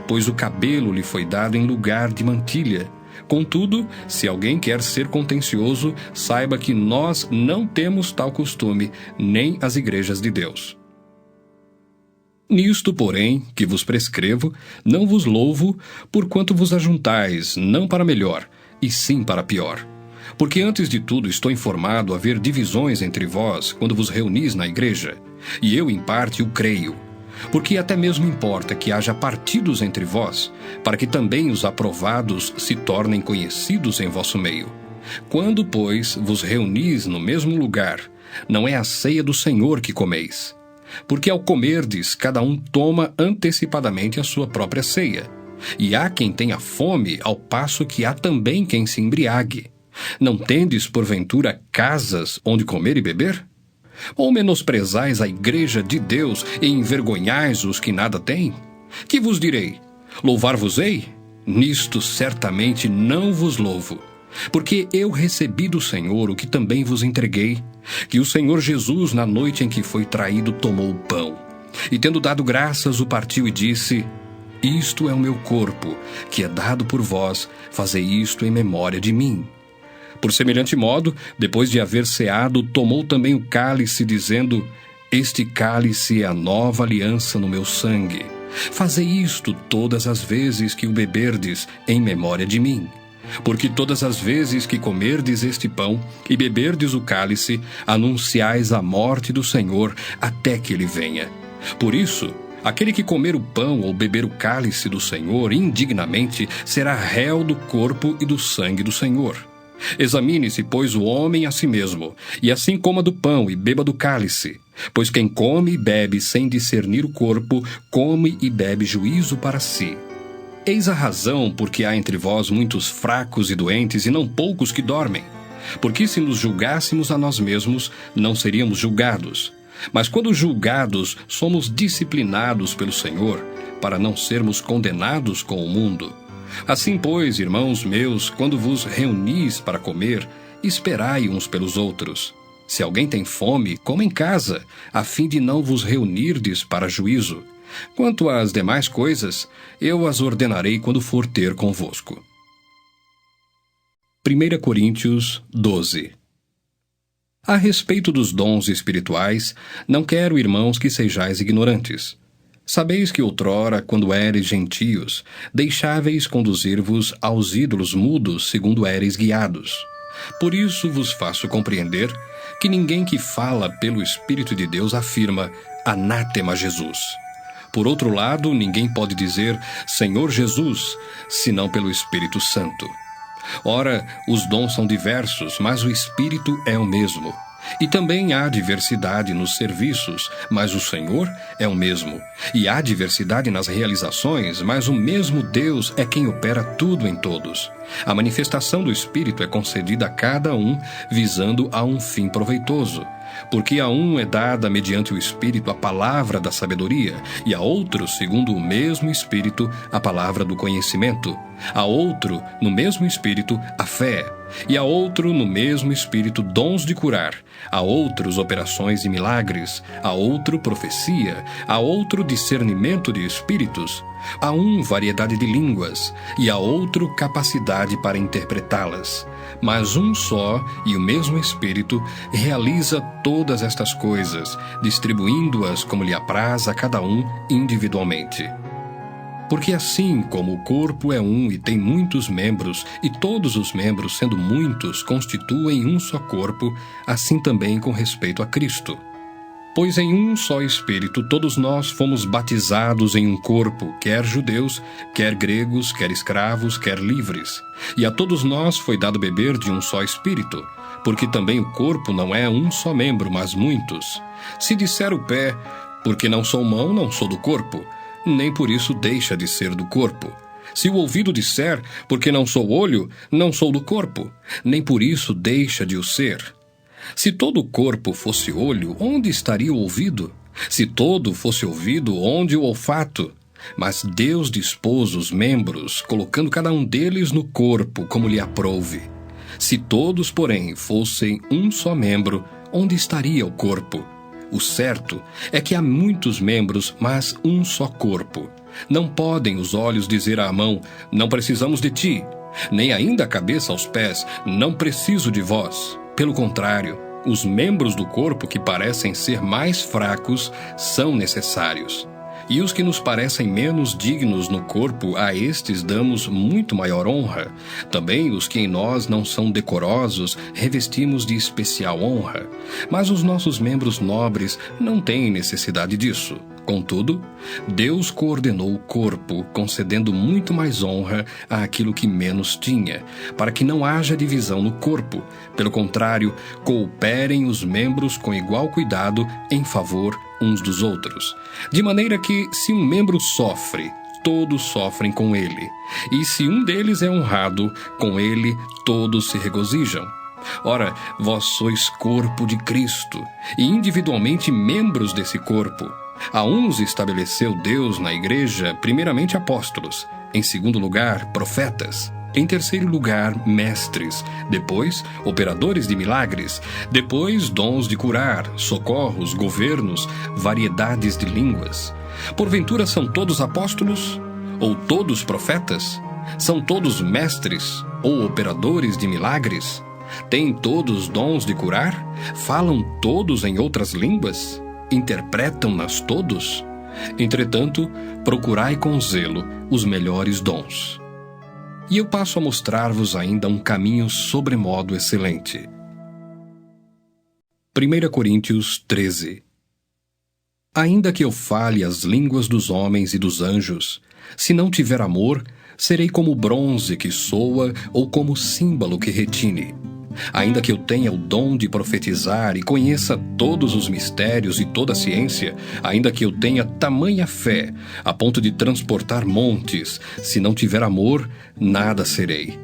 Pois o cabelo lhe foi dado em lugar de mantilha. Contudo, se alguém quer ser contencioso, saiba que nós não temos tal costume, nem as igrejas de Deus. Nisto, porém, que vos prescrevo, não vos louvo, porquanto vos ajuntais, não para melhor, e sim para pior. Porque antes de tudo estou informado haver divisões entre vós, quando vos reunis na igreja, e eu em parte o creio. Porque até mesmo importa que haja partidos entre vós, para que também os aprovados se tornem conhecidos em vosso meio. Quando, pois, vos reunis no mesmo lugar, não é a ceia do Senhor que comeis. Porque ao comerdes, cada um toma antecipadamente a sua própria ceia. E há quem tenha fome, ao passo que há também quem se embriague. Não tendes, porventura, casas onde comer e beber? Ou menosprezais a igreja de Deus e envergonhais os que nada têm? Que vos direi? Louvar-vos-ei? Nisto certamente não vos louvo. Porque eu recebi do Senhor o que também vos entreguei, que o Senhor Jesus, na noite em que foi traído, tomou o pão. E tendo dado graças, o partiu e disse: Isto é o meu corpo, que é dado por vós, fazei isto em memória de mim. Por semelhante modo, depois de haver ceado, tomou também o cálice, dizendo: Este cálice é a nova aliança no meu sangue. Fazei isto todas as vezes que o beberdes, em memória de mim. Porque todas as vezes que comerdes este pão e beberdes o cálice, anunciais a morte do Senhor até que ele venha. Por isso, aquele que comer o pão ou beber o cálice do Senhor indignamente será réu do corpo e do sangue do Senhor. Examine-se, pois, o homem a si mesmo, e assim coma do pão e beba do cálice. Pois quem come e bebe sem discernir o corpo, come e bebe juízo para si. Eis a razão por que há entre vós muitos fracos e doentes, e não poucos que dormem. Porque se nos julgássemos a nós mesmos, não seríamos julgados. Mas quando julgados, somos disciplinados pelo Senhor, para não sermos condenados com o mundo. Assim, pois, irmãos meus, quando vos reunis para comer, esperai uns pelos outros. Se alguém tem fome, coma em casa, a fim de não vos reunirdes para juízo. Quanto às demais coisas, eu as ordenarei quando for ter convosco. 1 Coríntios 12. A respeito dos dons espirituais, não quero, irmãos, que sejais ignorantes. Sabeis que outrora, quando éreis gentios, deixáveis conduzir-vos aos ídolos mudos, segundo éreis guiados. Por isso vos faço compreender que ninguém que fala pelo Espírito de Deus afirma anátema Jesus. Por outro lado, ninguém pode dizer Senhor Jesus, senão pelo Espírito Santo. Ora, os dons são diversos, mas o Espírito é o mesmo. E também há diversidade nos serviços, mas o Senhor é o mesmo. E há diversidade nas realizações, mas o mesmo Deus é quem opera tudo em todos. A manifestação do Espírito é concedida a cada um, visando a um fim proveitoso. Porque a um é dada mediante o Espírito a palavra da sabedoria, e a outro, segundo o mesmo Espírito, a palavra do conhecimento. A outro, no mesmo Espírito, a fé. E a outro, no mesmo Espírito, dons de curar. A outros, operações e milagres. A outro, profecia. A outro, discernimento de espíritos. A um, variedade de línguas. E a outro, capacidade para interpretá-las. Mas um só e o mesmo Espírito realiza todas estas coisas, distribuindo-as como lhe apraz a cada um individualmente. Porque assim como o corpo é um e tem muitos membros, e todos os membros, sendo muitos, constituem um só corpo, assim também com respeito a Cristo. Pois em um só Espírito todos nós fomos batizados em um corpo, quer judeus, quer gregos, quer escravos, quer livres. E a todos nós foi dado beber de um só Espírito, porque também o corpo não é um só membro, mas muitos. Se disser o pé, porque não sou mão, não sou do corpo, nem por isso deixa de ser do corpo. Se o ouvido disser, porque não sou olho, não sou do corpo, nem por isso deixa de o ser. Se todo o corpo fosse olho, onde estaria o ouvido? Se todo fosse ouvido, onde o olfato? Mas Deus dispôs os membros, colocando cada um deles no corpo, como lhe aprouve. Se todos, porém, fossem um só membro, onde estaria o corpo? O certo é que há muitos membros, mas um só corpo. Não podem os olhos dizer à mão, não precisamos de ti, nem ainda a cabeça aos pés, não preciso de vós. Pelo contrário, os membros do corpo que parecem ser mais fracos são necessários. E os que nos parecem menos dignos no corpo, a estes damos muito maior honra. Também os que em nós não são decorosos, revestimos de especial honra. Mas os nossos membros nobres não têm necessidade disso. Contudo, Deus coordenou o corpo, concedendo muito mais honra àquilo que menos tinha, para que não haja divisão no corpo. Pelo contrário, cooperem os membros com igual cuidado em favor uns dos outros. De maneira que, se um membro sofre, todos sofrem com ele. E se um deles é honrado, com ele todos se regozijam. Ora, vós sois corpo de Cristo, e individualmente membros desse corpo. A uns estabeleceu Deus na igreja, primeiramente apóstolos, em segundo lugar, profetas, em terceiro lugar, mestres, depois, operadores de milagres, depois, dons de curar, socorros, governos, variedades de línguas. Porventura são todos apóstolos? Ou todos profetas? São todos mestres? Ou operadores de milagres? Têm todos dons de curar? Falam todos em outras línguas? Interpretam-nas todos? Entretanto, procurai com zelo os melhores dons. E eu passo a mostrar-vos ainda um caminho sobremodo excelente. 1 Coríntios 13. Ainda que eu fale as línguas dos homens e dos anjos, se não tiver amor, serei como bronze que soa ou como símbolo que retine. Ainda que eu tenha o dom de profetizar e conheça todos os mistérios e toda a ciência, ainda que eu tenha tamanha fé, a ponto de transportar montes, se não tiver amor, nada serei.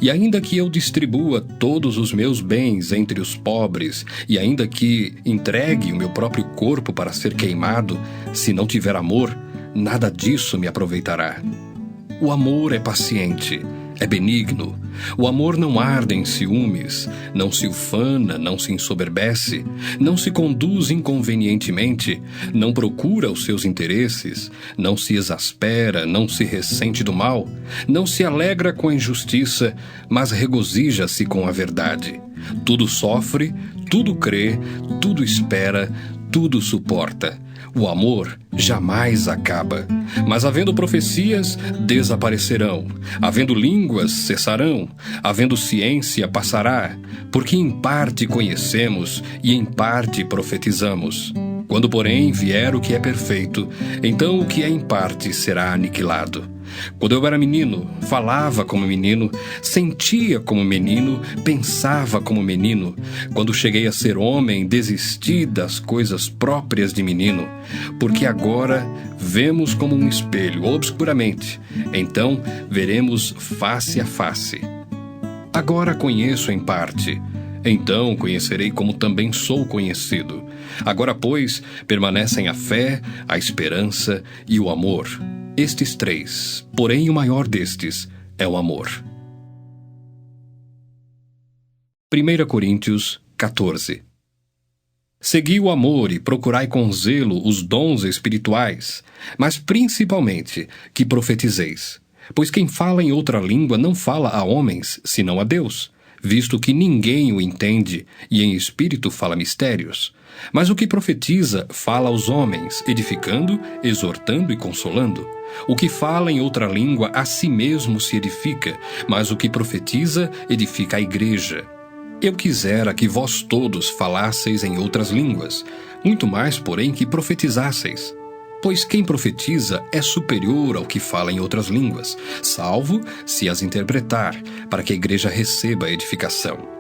E ainda que eu distribua todos os meus bens entre os pobres, e ainda que entregue o meu próprio corpo para ser queimado, se não tiver amor, nada disso me aproveitará. O amor é paciente, é benigno. O amor não arde em ciúmes, não se ufana, não se ensoberbece, não se conduz inconvenientemente, não procura os seus interesses, não se exaspera, não se ressente do mal, não se alegra com a injustiça, mas regozija-se com a verdade. Tudo sofre, tudo crê, tudo espera, tudo suporta. O amor jamais acaba, mas havendo profecias, desaparecerão, havendo línguas, cessarão, havendo ciência, passará, porque em parte conhecemos e em parte profetizamos. Quando, porém, vier o que é perfeito, então o que é em parte será aniquilado. Quando eu era menino, falava como menino, sentia como menino, pensava como menino. Quando cheguei a ser homem, desisti das coisas próprias de menino, porque agora vemos como um espelho, obscuramente, então veremos face a face. Agora conheço em parte, então conhecerei como também sou conhecido. Agora, pois, permanecem a fé, a esperança e o amor. Estes três, porém o maior destes é o amor. 1 Coríntios 14. Segui o amor e procurai com zelo os dons espirituais, mas principalmente que profetizeis. Pois quem fala em outra língua não fala a homens, senão a Deus, visto que ninguém o entende, e em espírito fala mistérios. Mas o que profetiza fala aos homens, edificando, exortando e consolando. O que fala em outra língua a si mesmo se edifica, mas o que profetiza edifica a igreja. Eu quisera que vós todos falasseis em outras línguas, muito mais, porém, que profetizasseis. Pois quem profetiza é superior ao que fala em outras línguas, salvo se as interpretar, para que a igreja receba a edificação.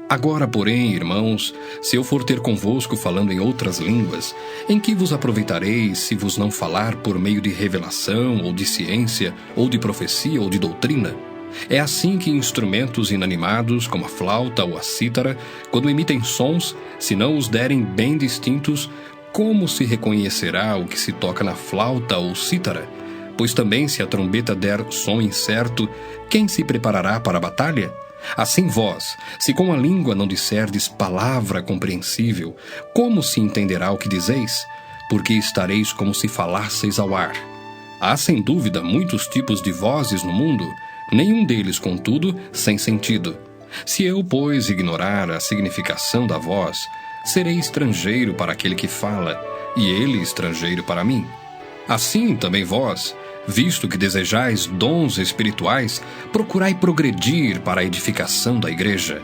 Agora, porém, irmãos, se eu for ter convosco falando em outras línguas, em que vos aproveitarei se vos não falar por meio de revelação, ou de ciência, ou de profecia, ou de doutrina? É assim que instrumentos inanimados, como a flauta ou a cítara, quando emitem sons, se não os derem bem distintos, como se reconhecerá o que se toca na flauta ou cítara? Pois também se a trombeta der som incerto, quem se preparará para a batalha? Assim vós, se com a língua não disserdes palavra compreensível, como se entenderá o que dizeis? Porque estareis como se falasseis ao ar. Há sem dúvida muitos tipos de vozes no mundo, nenhum deles, contudo, sem sentido. Se eu, pois, ignorar a significação da voz, serei estrangeiro para aquele que fala, e ele estrangeiro para mim. Assim também vós, visto que desejais dons espirituais, procurai progredir para a edificação da igreja.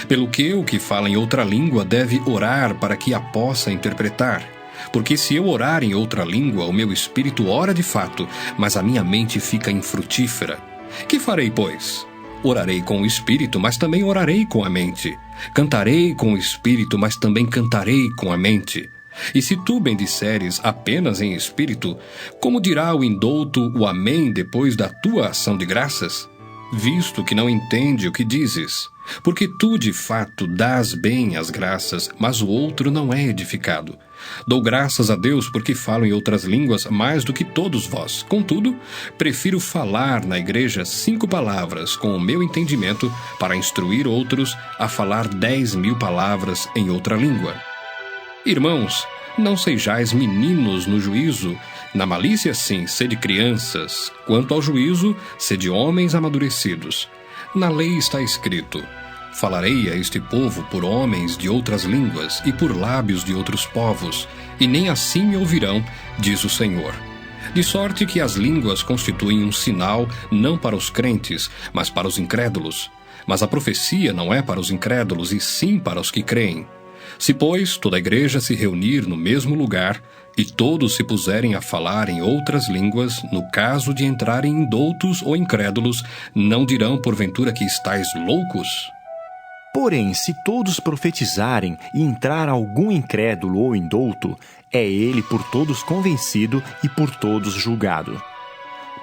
Pelo que o que fala em outra língua deve orar para que a possa interpretar. Porque se eu orar em outra língua, o meu espírito ora de fato, mas a minha mente fica infrutífera. Que farei, pois? Orarei com o espírito, mas também orarei com a mente. Cantarei com o espírito, mas também cantarei com a mente. E se tu bendisseres apenas em espírito, como dirá o indouto o amém depois da tua ação de graças? Visto que não entende o que dizes. Porque tu, de fato, dás bem as graças, mas o outro não é edificado. Dou graças a Deus porque falo em outras línguas mais do que todos vós. Contudo, prefiro falar na igreja 5 palavras com o meu entendimento para instruir outros a falar 10.000 palavras em outra língua. Irmãos, não sejais meninos no juízo. Na malícia, sim, sede crianças. Quanto ao juízo, sede homens amadurecidos. Na lei está escrito: falarei a este povo por homens de outras línguas e por lábios de outros povos, e nem assim me ouvirão, diz o Senhor. De sorte que as línguas constituem um sinal não para os crentes, mas para os incrédulos. Mas a profecia não é para os incrédulos, e sim para os que creem. Se, pois, toda a igreja se reunir no mesmo lugar, e todos se puserem a falar em outras línguas, no caso de entrarem indoutos ou incrédulos, não dirão porventura que estáis loucos? Porém, se todos profetizarem e entrar algum incrédulo ou indouto, é ele por todos convencido e por todos julgado.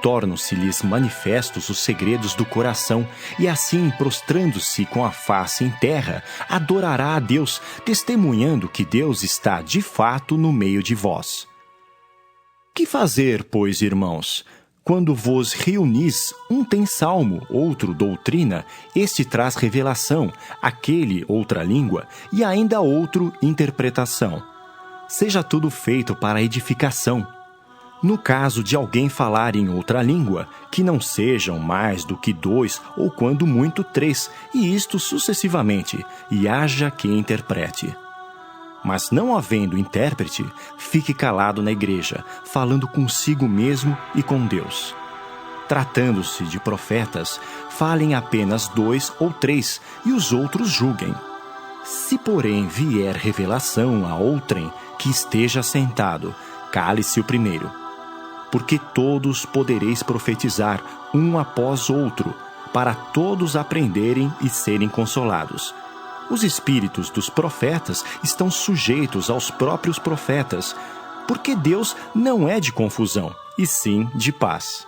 Tornam-se-lhes manifestos os segredos do coração, e assim, prostrando-se com a face em terra, adorará a Deus, testemunhando que Deus está de fato no meio de vós. Que fazer, pois, irmãos? Quando vos reunis, um tem salmo, outro doutrina, este traz revelação, aquele outra língua, e ainda outro interpretação. Seja tudo feito para edificação. No caso de alguém falar em outra língua, que não sejam mais do que 2 ou quando muito 3, e isto sucessivamente, e haja quem interprete. Mas não havendo intérprete, fique calado na igreja, falando consigo mesmo e com Deus. Tratando-se de profetas, falem apenas 2 ou 3, e os outros julguem. Se, porém, vier revelação a outrem que esteja sentado, cale-se o primeiro. Porque todos podereis profetizar, um após outro, para todos aprenderem e serem consolados. Os espíritos dos profetas estão sujeitos aos próprios profetas, porque Deus não é de confusão, e sim de paz.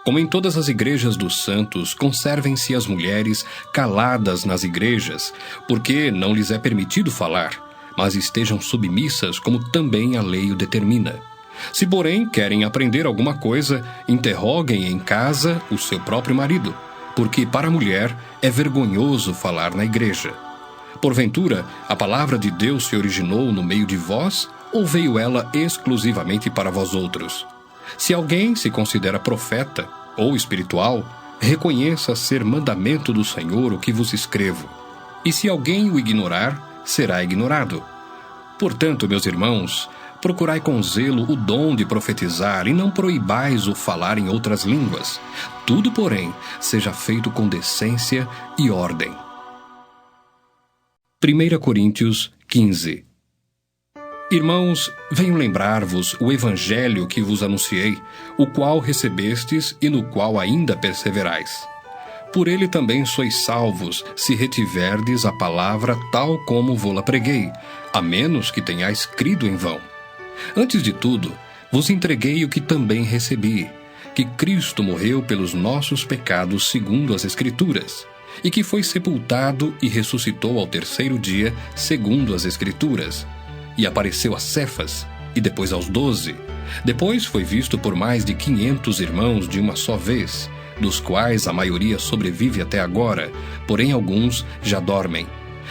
Como em todas as igrejas dos santos, conservem-se as mulheres caladas nas igrejas, porque não lhes é permitido falar, mas estejam submissas como também a lei o determina. Se, porém, querem aprender alguma coisa, interroguem em casa o seu próprio marido, porque para a mulher é vergonhoso falar na igreja. Porventura, a palavra de Deus se originou no meio de vós, ou veio ela exclusivamente para vós outros? Se alguém se considera profeta ou espiritual, reconheça ser mandamento do Senhor o que vos escrevo. E se alguém o ignorar, será ignorado. Portanto, meus irmãos, procurai com zelo o dom de profetizar e não proibais o falar em outras línguas. Tudo, porém, seja feito com decência e ordem. 1 Coríntios 15. Irmãos, venho lembrar-vos o evangelho que vos anunciei, o qual recebestes e no qual ainda perseverais. Por ele também sois salvos, se retiverdes a palavra tal como vô-la preguei, a menos que tenhais crido em vão. Antes de tudo, vos entreguei o que também recebi, que Cristo morreu pelos nossos pecados segundo as Escrituras, e que foi sepultado e ressuscitou ao 3º dia segundo as Escrituras, e apareceu a Cefas, e depois aos 12. Depois foi visto por mais de 500 irmãos de uma só vez, dos quais a maioria sobrevive até agora, porém alguns já dormem.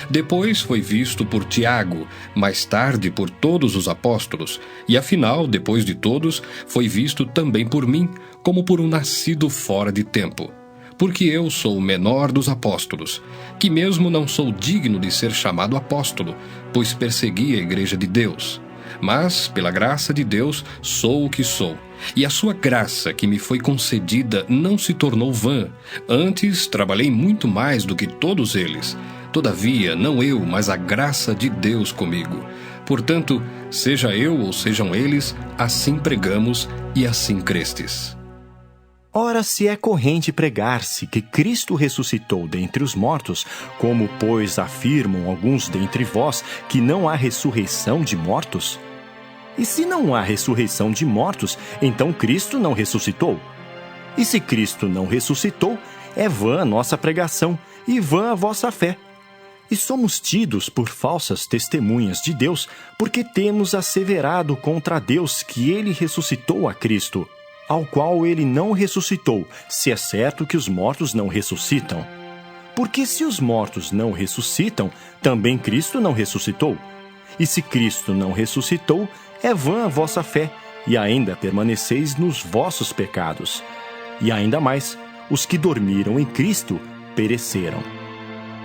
Depois foi visto por Tiago, mais tarde por todos os apóstolos, e afinal, depois de todos, foi visto também por mim, como por um nascido fora de tempo. Porque eu sou o menor dos apóstolos, que mesmo não sou digno de ser chamado apóstolo, pois persegui a igreja de Deus. Mas, pela graça de Deus, sou o que sou, e a sua graça que me foi concedida não se tornou vã. Antes, trabalhei muito mais do que todos eles. Todavia, não eu, mas a graça de Deus comigo. Portanto, seja eu ou sejam eles, assim pregamos e assim crestes. Ora, se é corrente pregar-se que Cristo ressuscitou dentre os mortos, como, pois, afirmam alguns dentre vós que não há ressurreição de mortos? E se não há ressurreição de mortos, então Cristo não ressuscitou? E se Cristo não ressuscitou, é vã a nossa pregação e vã a vossa fé. E somos tidos por falsas testemunhas de Deus, porque temos asseverado contra Deus que ele ressuscitou a Cristo, ao qual ele não ressuscitou, se é certo que os mortos não ressuscitam. Porque se os mortos não ressuscitam, também Cristo não ressuscitou. E se Cristo não ressuscitou, é vã a vossa fé, e ainda permaneceis nos vossos pecados. E ainda mais, os que dormiram em Cristo pereceram.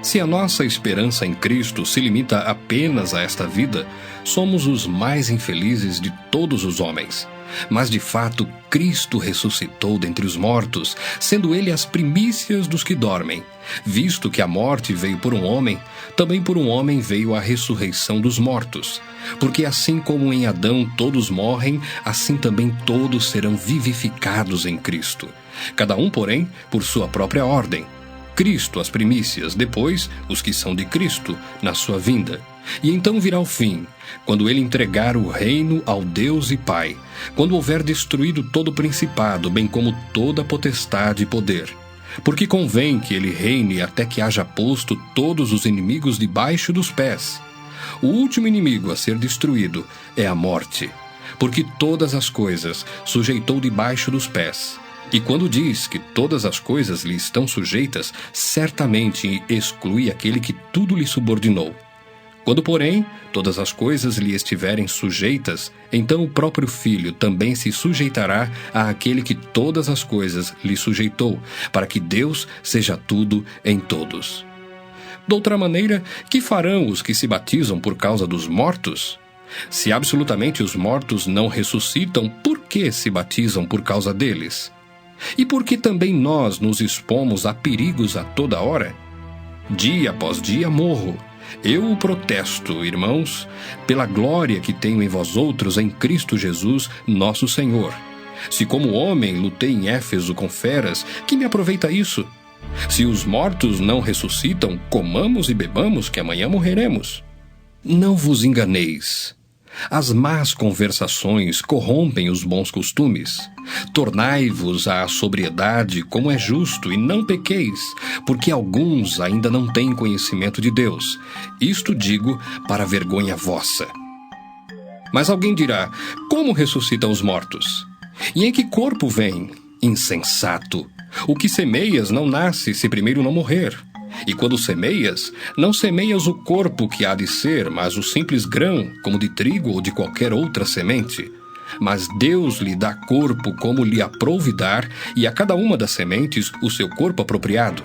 Se a nossa esperança em Cristo se limita apenas a esta vida, somos os mais infelizes de todos os homens. Mas de fato, Cristo ressuscitou dentre os mortos, sendo ele as primícias dos que dormem. Visto que a morte veio por um homem, também por um homem veio a ressurreição dos mortos. Porque assim como em Adão todos morrem, assim também todos serão vivificados em Cristo. Cada um, porém, por sua própria ordem. Cristo as primícias, depois os que são de Cristo, na sua vinda. E então virá o fim, quando ele entregar o reino ao Deus e Pai, quando houver destruído todo o principado, bem como toda potestade e poder. Porque convém que ele reine até que haja posto todos os inimigos debaixo dos pés. O último inimigo a ser destruído é a morte, porque todas as coisas sujeitou debaixo dos pés. E quando diz que todas as coisas lhe estão sujeitas, certamente exclui aquele que tudo lhe subordinou. Quando, porém, todas as coisas lhe estiverem sujeitas, então o próprio Filho também se sujeitará àquele que todas as coisas lhe sujeitou, para que Deus seja tudo em todos. De outra maneira, que farão os que se batizam por causa dos mortos? Se absolutamente os mortos não ressuscitam, por que se batizam por causa deles? E por que também nós nos expomos a perigos a toda hora? Dia após dia morro. Eu o protesto, irmãos, pela glória que tenho em vós outros em Cristo Jesus, nosso Senhor. Se como homem lutei em Éfeso com feras, que me aproveita isso? Se os mortos não ressuscitam, comamos e bebamos, que amanhã morreremos. Não vos enganeis. As más conversações corrompem os bons costumes. Tornai-vos à sobriedade como é justo, e não pequeis, porque alguns ainda não têm conhecimento de Deus. Isto digo para vergonha vossa. Mas alguém dirá: como ressuscitam os mortos? E em que corpo vem? Insensato! O que semeias não nasce se primeiro não morrer. E quando semeias, não semeias o corpo que há de ser, mas o simples grão, como de trigo ou de qualquer outra semente. Mas Deus lhe dá corpo como lhe aprouve dar, e a cada uma das sementes o seu corpo apropriado.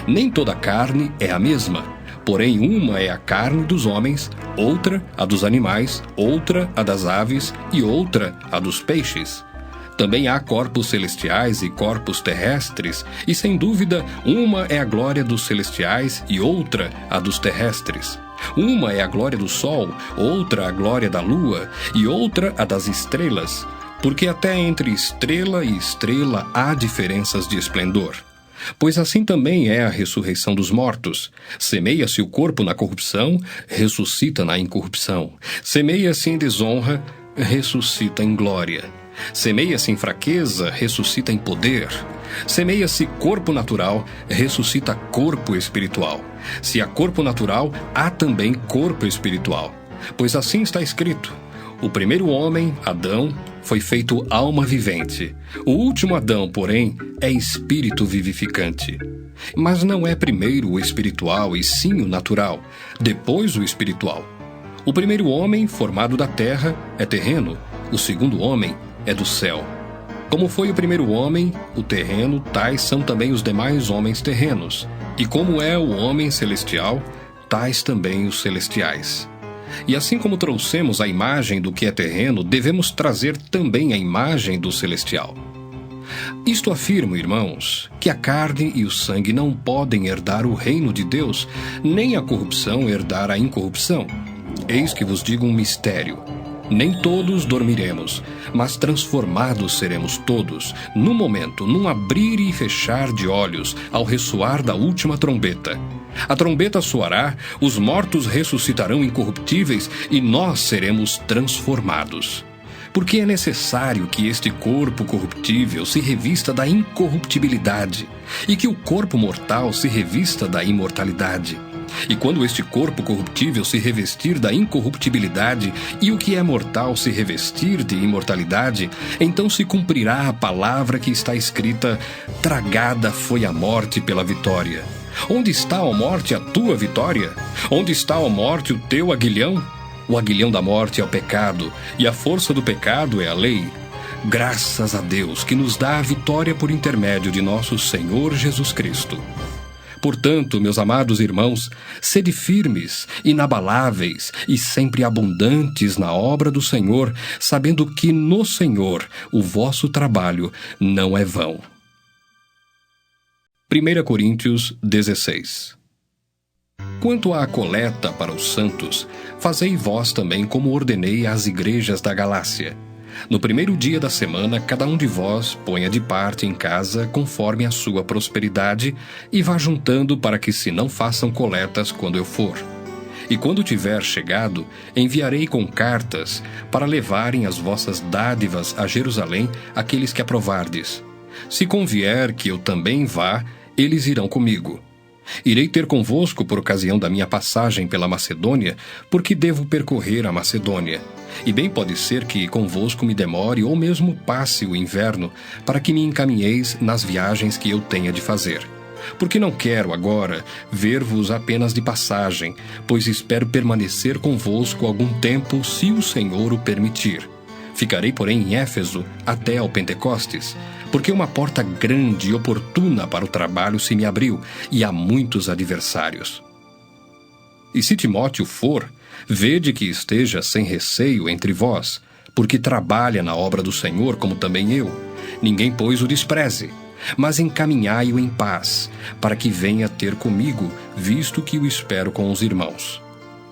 Nem toda carne é a mesma, porém uma é a carne dos homens, outra a dos animais, outra a das aves e outra a dos peixes. Também há corpos celestiais e corpos terrestres, e sem dúvida, uma é a glória dos celestiais e outra a dos terrestres. Uma é a glória do sol, outra a glória da lua, e outra a das estrelas, porque até entre estrela e estrela há diferenças de esplendor. Pois assim também é a ressurreição dos mortos. Semeia-se o corpo na corrupção, ressuscita na incorrupção. Semeia-se em desonra, ressuscita em glória. Semeia-se em fraqueza, ressuscita em poder. Semeia-se corpo natural, ressuscita corpo espiritual. Se há corpo natural, há também corpo espiritual. Pois assim está escrito: o primeiro homem, Adão, foi feito alma vivente. O último Adão, porém, é espírito vivificante. Mas não é primeiro o espiritual, e sim o natural, depois o espiritual. O primeiro homem, formado da terra, é terreno. O segundo homem é do céu. Como foi o primeiro homem, o terreno, tais são também os demais homens terrenos. E como é o homem celestial, tais também os celestiais. E assim como trouxemos a imagem do que é terreno, devemos trazer também a imagem do celestial. Isto afirmo, irmãos, que a carne e o sangue não podem herdar o reino de Deus, nem a corrupção herdar a incorrupção. Eis que vos digo um mistério. Nem todos dormiremos, mas transformados seremos todos, num momento, num abrir e fechar de olhos, ao ressoar da última trombeta. A trombeta soará, os mortos ressuscitarão incorruptíveis e nós seremos transformados. Porque é necessário que este corpo corruptível se revista da incorruptibilidade e que o corpo mortal se revista da imortalidade. E quando este corpo corruptível se revestir da incorruptibilidade e o que é mortal se revestir de imortalidade, então se cumprirá a palavra que está escrita: tragada foi a morte pela vitória. Onde está, ó morte, a tua vitória? Onde está, ó morte, o teu aguilhão? O aguilhão da morte é o pecado, e a força do pecado é a lei. Graças a Deus que nos dá a vitória por intermédio de nosso Senhor Jesus Cristo. Portanto, meus amados irmãos, sede firmes, inabaláveis e sempre abundantes na obra do Senhor, sabendo que no Senhor o vosso trabalho não é vão. 1 Coríntios 16. Quanto à coleta para os santos, fazei vós também como ordenei às igrejas da Galácia. No primeiro dia da semana, cada um de vós ponha de parte em casa conforme a sua prosperidade e vá juntando para que se não façam coletas quando eu for. E quando tiver chegado, enviarei com cartas para levarem as vossas dádivas a Jerusalém aqueles que aprovardes. Se convier que eu também vá, eles irão comigo. Irei ter convosco por ocasião da minha passagem pela Macedônia, porque devo percorrer a Macedônia. E bem pode ser que convosco me demore ou mesmo passe o inverno, para que me encaminheis nas viagens que eu tenha de fazer. Porque não quero agora ver-vos apenas de passagem, pois espero permanecer convosco algum tempo, se o Senhor o permitir. Ficarei, porém, em Éfeso até ao Pentecostes, porque uma porta grande e oportuna para o trabalho se me abriu, e há muitos adversários. E se Timóteo for, vede que esteja sem receio entre vós, porque trabalha na obra do Senhor como também eu. Ninguém, pois, o despreze, mas encaminhai-o em paz, para que venha ter comigo, visto que o espero com os irmãos.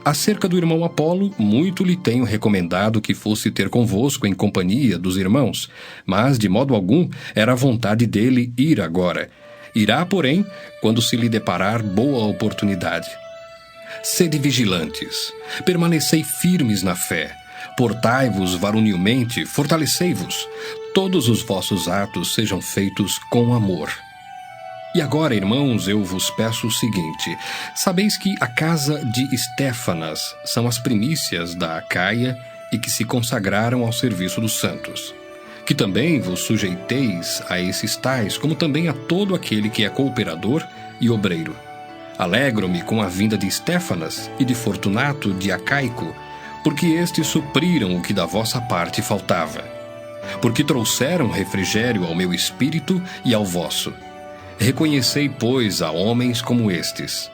Acerca do irmão Apolo, muito lhe tenho recomendado que fosse ter convosco em companhia dos irmãos, mas de modo algum era a vontade dele ir agora. Irá, porém, quando se lhe deparar boa oportunidade. Sede vigilantes, permanecei firmes na fé, portai-vos varonilmente, fortalecei-vos, todos os vossos atos sejam feitos com amor. E agora, irmãos, eu vos peço o seguinte: sabeis que a casa de Estéfanas são as primícias da Acaia e que se consagraram ao serviço dos santos. Que também vos sujeiteis a esses tais, como também a todo aquele que é cooperador e obreiro. Alegro-me com a vinda de Estéfanas e de Fortunato de Acaico, porque estes supriram o que da vossa parte faltava. Porque trouxeram refrigério ao meu espírito e ao vosso. Reconhecei, pois, a homens como estes.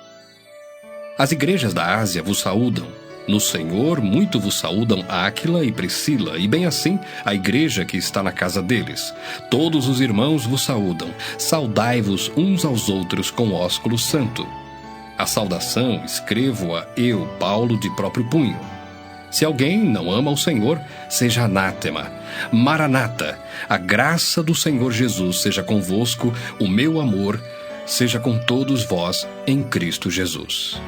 As igrejas da Ásia vos saúdam. No Senhor muito vos saúdam Áquila e Priscila, e bem assim a igreja que está na casa deles. Todos os irmãos vos saúdam. Saudai-vos uns aos outros com ósculo santo. A saudação escrevo-a eu, Paulo, de próprio punho. Se alguém não ama o Senhor, seja anátema. Maranata, a graça do Senhor Jesus seja convosco, o meu amor seja com todos vós em Cristo Jesus.